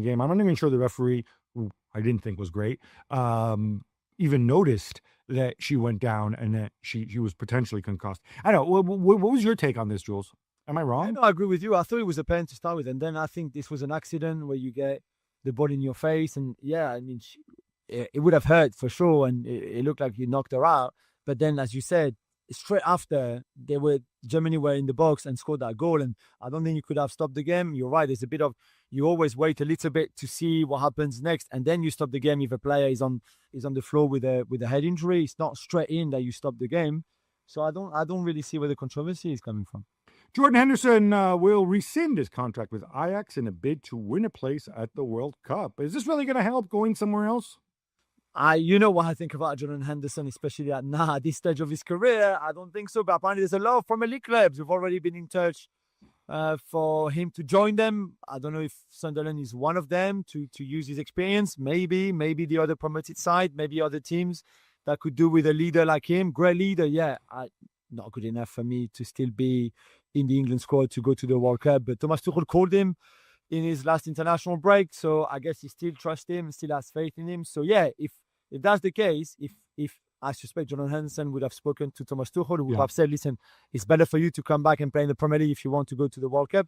game. I'm not even sure the referee, who I didn't think was great, even noticed that she went down and that she was potentially concussed. I don't know. What was your take on this, Jules? Am I wrong? I agree with you. I thought it was a pen to start with, and then I think this was an accident where you get the ball in your face, and yeah, I mean, it would have hurt for sure, and it looked like you knocked her out. But then, as you said, straight after Germany were in the box and scored that goal, and I don't think you could have stopped the game. You're right. There's a bit of, you always wait a little bit to see what happens next, and then you stop the game if a player is on the floor with a head injury. It's not straight in that you stop the game. So I don't really see where the controversy is coming from. Jordan Henderson will rescind his contract with Ajax in a bid to win a place at the World Cup. Is this really going to help going somewhere else? You know what I think about Jordan Henderson, especially at this stage of his career. I don't think so, but apparently there's a lot of Premier League clubs who've already been in touch for him to join them. I don't know if Sunderland is one of them to use his experience. Maybe the other promoted side, maybe other teams that could do with a leader like him. Great leader, yeah. Not good enough for me to still be in the England squad to go to the World Cup. But Thomas Tuchel called him in his last international break, so I guess he still trusts him, still has faith in him. So yeah, if that's the case, if I suspect Jordan Henderson would have spoken to Thomas Tuchel, who would have said, listen, it's better for you to come back and play in the Premier League if you want to go to the World Cup,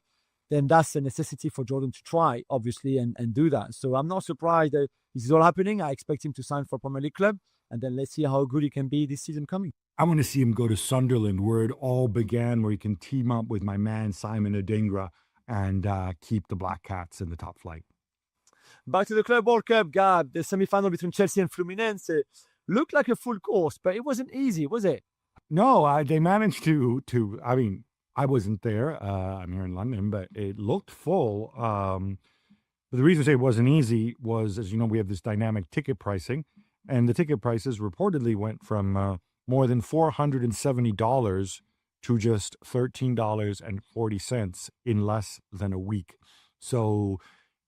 then that's a necessity for Jordan to try, obviously, and do that. So I'm not surprised that this is all happening. I expect him to sign for a Premier League club, and then let's see how good he can be this season coming. I want to see him go to Sunderland, where it all began, where he can team up with my man Simon Adingra and keep the Black Cats in the top flight. Back to the Club World Cup, Gab. The semi-final between Chelsea and Fluminense looked like a full course, but it wasn't easy, was it? No, they managed to. I mean, I wasn't there. I'm here in London, but it looked full. But the reason I say it wasn't easy was, as you know, we have this dynamic ticket pricing, and the ticket prices reportedly went from more than $470 to just $13.40 in less than a week. So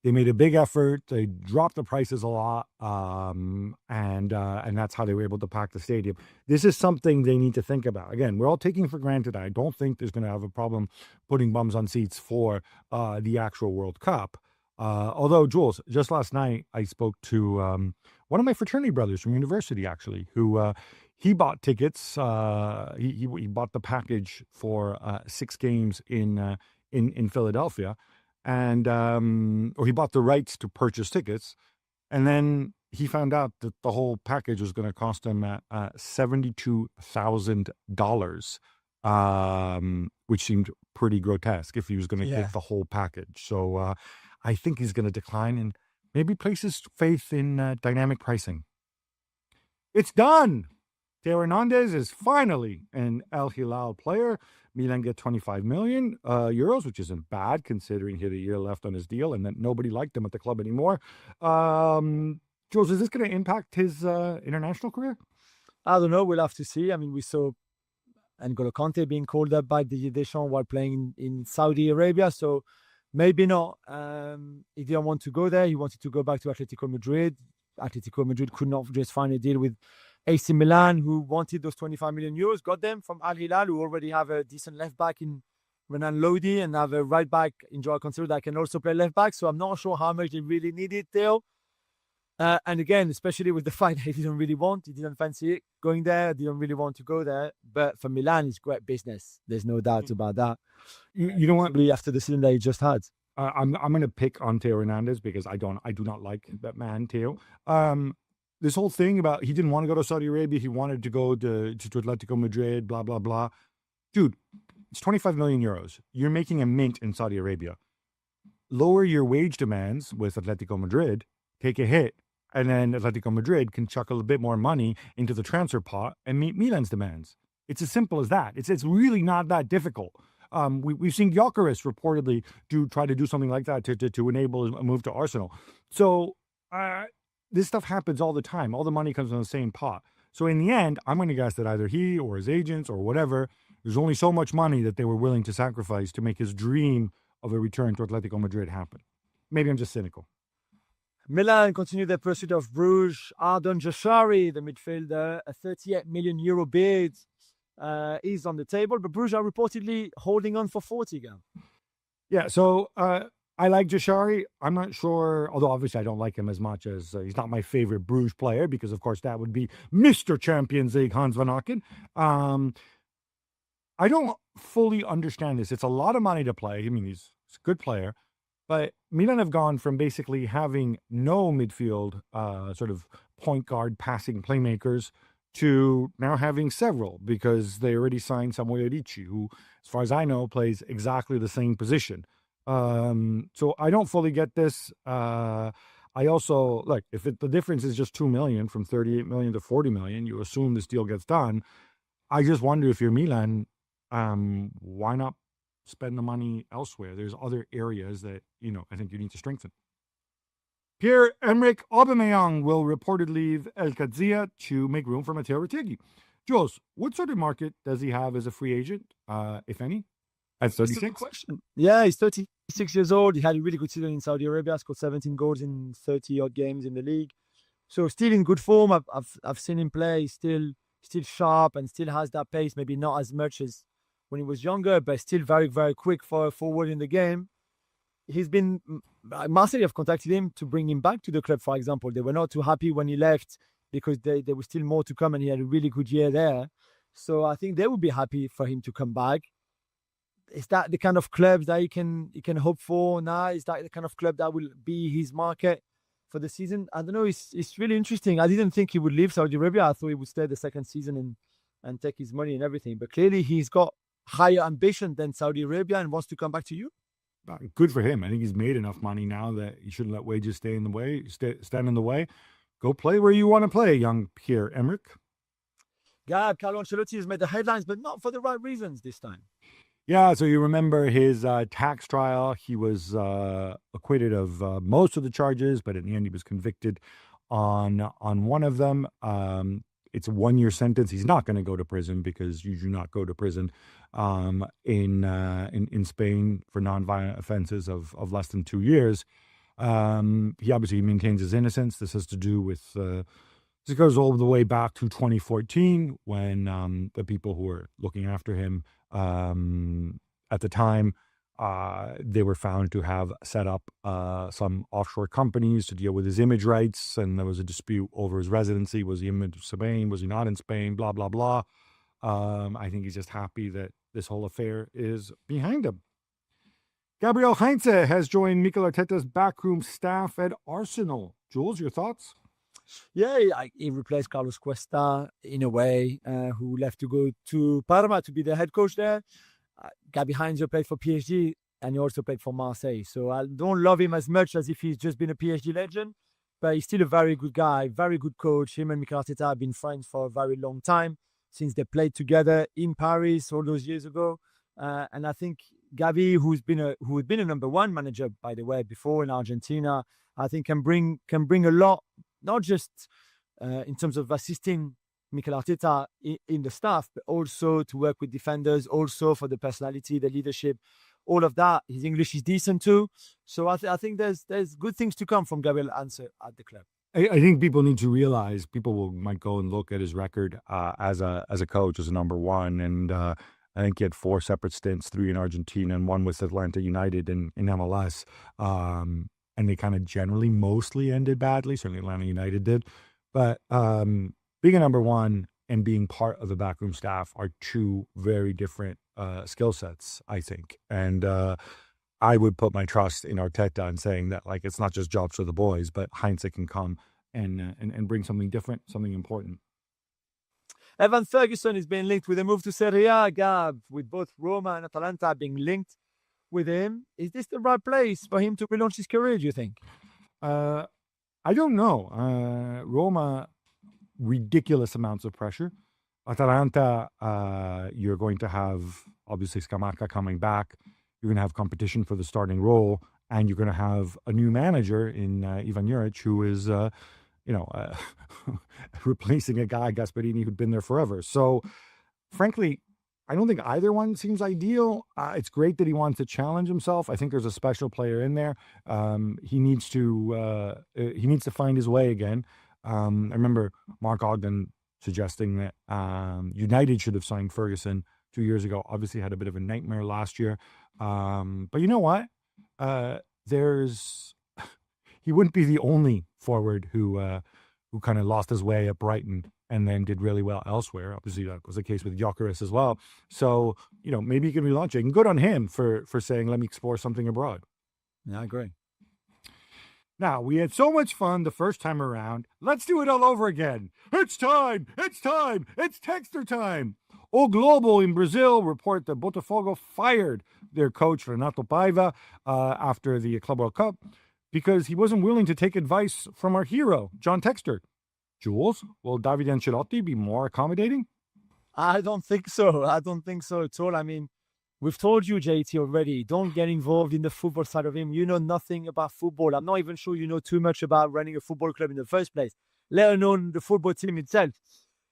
they made a big effort. They dropped the prices a lot, and that's how they were able to pack the stadium. This is something they need to think about. Again, we're all taking for granted. I don't think there's going to have a problem putting bums on seats for the actual World Cup. Although, Jules, just last night I spoke to one of my fraternity brothers from university, actually, who he bought tickets. He bought the package for 6 games in Philadelphia. And or he bought the rights to purchase tickets, and then he found out that the whole package was going to cost him $72,000, which seemed pretty grotesque if he was going to get the whole package. So I think he's going to decline and maybe place his faith in dynamic pricing. It's done. Theo Hernandez is finally an Al Hilal player. Milan get 25 million euros, which isn't bad considering he had a year left on his deal and that nobody liked him at the club anymore. Jules, is this going to impact his international career? I don't know. We'll have to see. I mean, we saw N'Golo Kante being called up by Didier Deschamps while playing in Saudi Arabia. So maybe not. He didn't want to go there. He wanted to go back to Atletico Madrid. Atletico Madrid could not just find a deal with AC Milan, who wanted those 25 million euros, got them from Al Hilal, who already have a decent left back in Renan Lodi and have a right back in Joao Cancelo that can also play left back. So I'm not sure how much they really needed, Theo. And again, especially with the fact that he didn't fancy it going there, didn't really want to go there. But for Milan, it's great business. There's no doubt about that. You know what? After the season that he just had. I'm going to pick on Theo Hernandez because I do not like that man, Theo. This whole thing about he didn't want to go to Saudi Arabia, he wanted to go to Atletico Madrid, blah, blah, blah. Dude, it's 25 million euros. You're making a mint in Saudi Arabia. Lower your wage demands with Atletico Madrid, take a hit, and then Atletico Madrid can chuck a bit more money into the transfer pot and meet Milan's demands. It's as simple as that. It's really not that difficult. We've seen Gyökeres reportedly try to do something like that to enable a move to Arsenal. So this stuff happens all the time. All the money comes from the same pot. So in the end, I'm going to guess that either he or his agents or whatever, there's only so much money that they were willing to sacrifice to make his dream of a return to Atletico Madrid happen. Maybe I'm just cynical. Milan continue their pursuit of Bruges. Ardon Jashari, the midfielder, a 38 million euro bid is on the table, but Bruges are reportedly holding on for 40. Yeah, so I like Jashari. I'm not sure, although obviously I don't like him as much as he's not my favorite Bruges player, because of course that would be Mr. Champions League Hans van Aken. I don't fully understand this. It's a lot of money to play. I mean, he's a good player, but Milan have gone from basically having no midfield sort of point guard passing playmakers to now having several, because they already signed Samuel Ricci, who, as far as I know, plays exactly the same position. So I don't fully get this. I also, like, if the difference is just 2 million from 38 million to 40 million, you assume this deal gets done. I just wonder, if you're Milan, why not spend the money elsewhere? There's other areas that, I think you need to strengthen. Pierre-Emerick Aubameyang will reportedly leave El Qadsia to make room for Matteo Retegui. Jules, what sort of market does he have as a free agent, if any? At 36? Yeah, he's 36 years old. He had a really good season in Saudi Arabia, scored 17 goals in 30-odd games in the league. So still in good form. I've seen him play. He's still sharp and still has that pace, maybe not as much as when he was younger, but still very, very quick for a forward in the game. He's been, Marseille have contacted him to bring him back to the club, for example. They were not too happy when he left, because there was still more to come, and he had a really good year there. So I think they would be happy for him to come back. Is that the kind of club that he can hope for now? Is that the kind of club that will be his market for the season? I don't know. It's really interesting. I didn't think he would leave Saudi Arabia. I thought he would stay the second season and take his money and everything. But clearly he's got higher ambition than Saudi Arabia and wants to come back to you. Good for him. I think he's made enough money now that he shouldn't let wages stand in the way. Go play where you want to play, young Pierre-Emerick. Gab, Carlo Ancelotti has made the headlines, but not for the right reasons this time. Yeah, so you remember his tax trial. He was acquitted of most of the charges, but in the end he was convicted on one of them. It's a 1-year sentence. He's not going to go to prison, because you do not go to prison in Spain for nonviolent offenses of less than 2 years. He obviously maintains his innocence. This has to do with this goes all the way back to 2014, when the people who were looking after him at the time, they were found to have set up some offshore companies to deal with his image rights, and there was a dispute over his residency. Was he in Spain? Was he not in Spain? Blah, blah, blah. I think he's just happy that this whole affair is behind him. Gabriel Heinze has joined Mikel Arteta's backroom staff at Arsenal. Jules, your thoughts? Yeah, he replaced Carlos Cuesta in a way, who left to go to Parma to be the head coach there. Gabi Heinze played for PSG, and he also played for Marseille. So I don't love him as much as if he's just been a PSG legend, but he's still a very good guy, very good coach. Him and Mikel Arteta have been friends for a very long time, since they played together in Paris all those years ago. And I think Gabi, who had been a number one manager, by the way, before in Argentina, I think can bring a lot, not just in terms of assisting Mikel Arteta in the staff, but also to work with defenders, also for the personality, the leadership, all of that. His English is decent too. So I think there's good things to come from Gabriel Heinze at the club. I think people need to realize, might go and look at his record as a coach, as a number one, and I think he had 4 separate stints, 3 in Argentina and 1 with Atlanta United in MLS. And they kind of generally mostly ended badly. Certainly Atlanta United did. But being a number one and being part of the backroom staff are 2 very different skill sets, I think. And I would put my trust in Arteta in saying that, like, it's not just jobs for the boys, but Heinze can come and bring something different, something important. Evan Ferguson is being linked with a move to Serie A, Gab, with both Roma and Atalanta being linked with him. Is this the right place for him to relaunch his career, do you think? I don't know. Roma, ridiculous amounts of pressure. Atalanta, you're going to have, obviously, Scamacca coming back. You're going to have competition for the starting role, and you're going to have a new manager in Ivan Juric, who is, replacing a guy, Gasperini, who'd been there forever. So, frankly, I don't think either one seems ideal. It's great that he wants to challenge himself. I think there's a special player in there. He needs to find his way again. I remember Mark Ogden suggesting that United should have signed Ferguson 2 years ago. Obviously, had a bit of a nightmare last year. But you know what? He wouldn't be the only forward who kind of lost his way at Brighton and then did really well elsewhere. Obviously, that was the case with Gyökeres as well. So, maybe he can relaunch it. And good on him for saying, let me explore something abroad. Yeah, I agree. Now, we had so much fun the first time around. Let's do it all over again. It's time! It's time! It's Textor time! O Globo in Brazil report that Botafogo fired their coach, Renato Paiva, after the Club World Cup because he wasn't willing to take advice from our hero, John Textor. Jules, will Davide Ancelotti be more accommodating? I don't think so. I don't think so at all. I mean, we've told you, JT, already, don't get involved in the football side of him. You know nothing about football. I'm not even sure you know too much about running a football club in the first place, let alone the football team itself.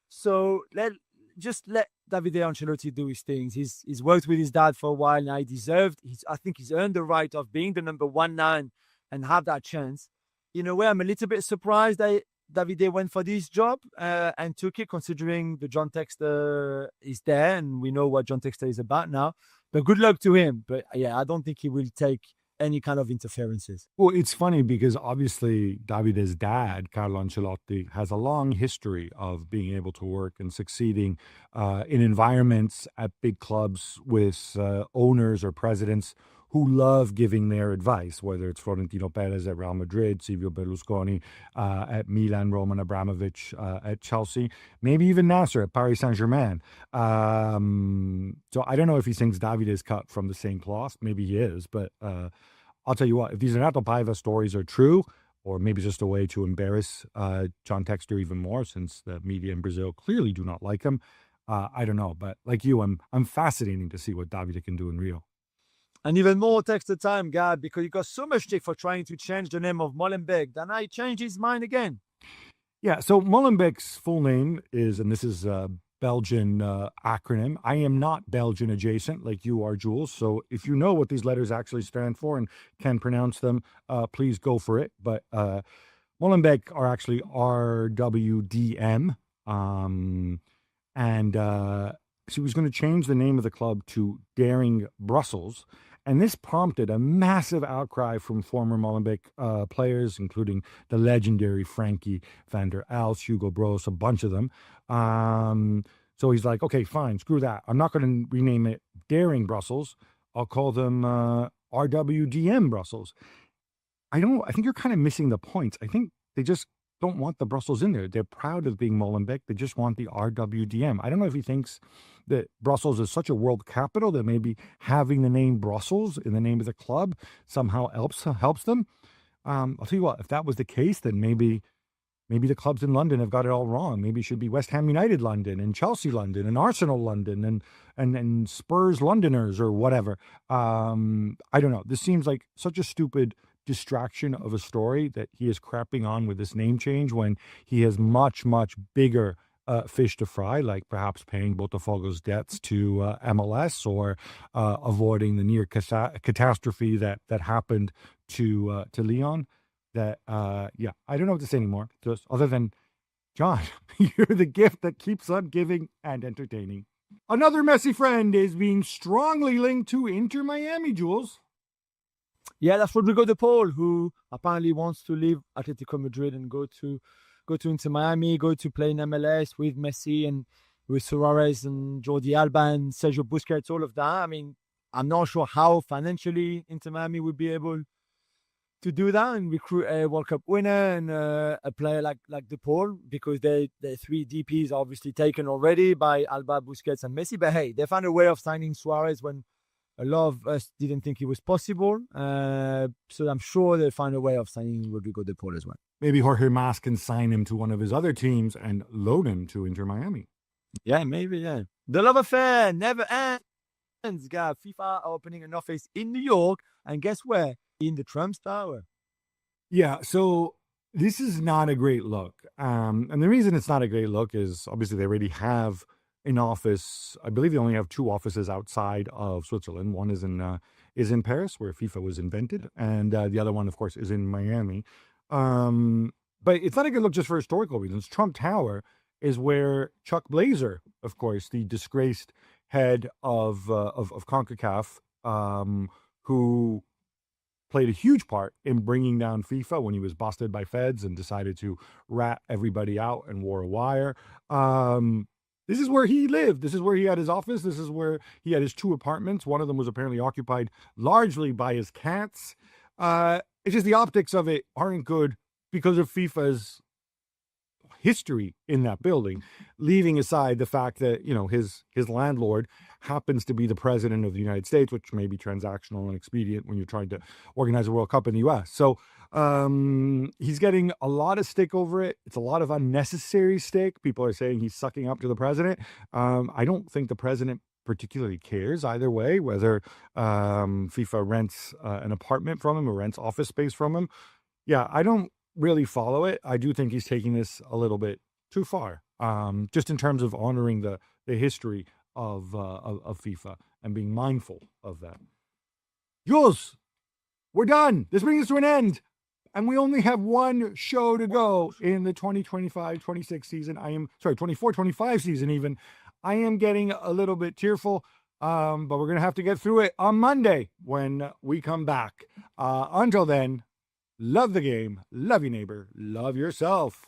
So let Davide Ancelotti do his things. He's worked with his dad for a while now. I think he's earned the right of being the number 1-9 and have that chance. In a way, I'm a little bit surprised that Davide went for this job and took it, considering the John Textor is there and we know what John Textor is about now. But good luck to him. But yeah, I don't think he will take any kind of interferences. Well, it's funny because obviously Davide's dad, Carlo Ancelotti, has a long history of being able to work and succeeding in environments at big clubs with owners or presidents who love giving their advice, whether it's Florentino Perez at Real Madrid, Silvio Berlusconi at Milan, Roman Abramovich at Chelsea, maybe even Nasser at Paris Saint-Germain. So I don't know if he thinks Davide is cut from the same cloth. Maybe he is, but I'll tell you what, if these Renato Paiva stories are true, or maybe just a way to embarrass John Textor even more, since the media in Brazil clearly do not like him, I don't know. But like you, I'm fascinating to see what Davide can do in Rio. And even more Textor time, Gab, because he got so much stick for trying to change the name of Molenbeek that now he changed his mind again. Yeah, so Molenbeek's full name is, and this is a Belgian acronym. I am not Belgian adjacent like you are, Jules. So if you know what these letters actually stand for and can pronounce them, please go for it. But Molenbeek are actually RWDM. And she was going to change the name of the club to Daring Brussels. And this prompted a massive outcry from former Molenbeek players, including the legendary Frankie van der Elst, Hugo Broos, a bunch of them. So he's like, okay, fine, screw that. I'm not going to rename it Daring Brussels. I'll call them RWDM Brussels. I think you're kind of missing the point. I think they just don't want the Brussels in there. They're proud of being Molenbeek. They just want the RWDM. I don't know if he thinks that Brussels is such a world capital that maybe having the name Brussels in the name of the club somehow helps them. I'll tell you what, if that was the case, then maybe the clubs in London have got it all wrong. Maybe it should be West Ham United London and Chelsea London and Arsenal London and Spurs Londoners or whatever. I don't know. This seems like such a stupid distraction of a story that he is crapping on with this name change when he has much, much bigger fish to fry, like perhaps paying Botafogo's debts to MLS or avoiding the near catastrophe that happened to Lyon. That I don't know what to say anymore, just other than, John, you're the gift that keeps on giving and entertaining. Another Messi friend is being strongly linked to Inter Miami, Jules. Yeah, that's Rodrigo de Paul, who apparently wants to leave Atletico Madrid and go to Inter Miami, go to play in MLS with Messi and with Suarez and Jordi Alba and Sergio Busquets, all of that. I mean, I'm not sure how financially Inter Miami would be able to do that and recruit a World Cup winner and a player like De Paul, because their three DPs are obviously taken already by Alba, Busquets and Messi. But hey, they found a way of signing Suarez when a lot of us didn't think it was possible. So I'm sure they'll find a way of signing Rodrigo de Paul as well. Maybe Jorge Mas can sign him to one of his other teams and loan him to Inter Miami. Yeah, maybe, yeah. The love affair never ends, Gab. FIFA are opening an office in New York, and guess where? In the Trump Tower. Yeah, so this is not a great look. And the reason it's not a great look is obviously they already have an office. I believe they only have 2 offices outside of Switzerland. One is in Paris, where FIFA was invented, and the other one, of course, is in Miami. But it's not a good look just for historical reasons. Trump Tower is where Chuck Blazer, of course, the disgraced head of CONCACAF, who played a huge part in bringing down FIFA when he was busted by feds and decided to rat everybody out and wore a wire. This is where he lived. This is where he had his office. This is where he had his 2 apartments. One of them was apparently occupied largely by his cats. It's just the optics of it aren't good because of FIFA's history in that building, leaving aside the fact that, his landlord happens to be the president of the United States, which may be transactional and expedient when you're trying to organize a World Cup in the US. So he's getting a lot of stick over it. It's a lot of unnecessary stick. People are saying he's sucking up to the president. I don't think the president particularly cares either way, whether FIFA rents an apartment from him or rents office space from him. Yeah, I don't really follow it. I do think he's taking this a little bit too far, just in terms of honoring the history of FIFA and being mindful of that. Jules, we're done. This brings us to an end. And we only have one show to go in the 2025-26 season. 24-25 season even. I am getting a little bit tearful, but we're going to have to get through it on Monday when we come back. Until then, love the game, love your neighbor, love yourself.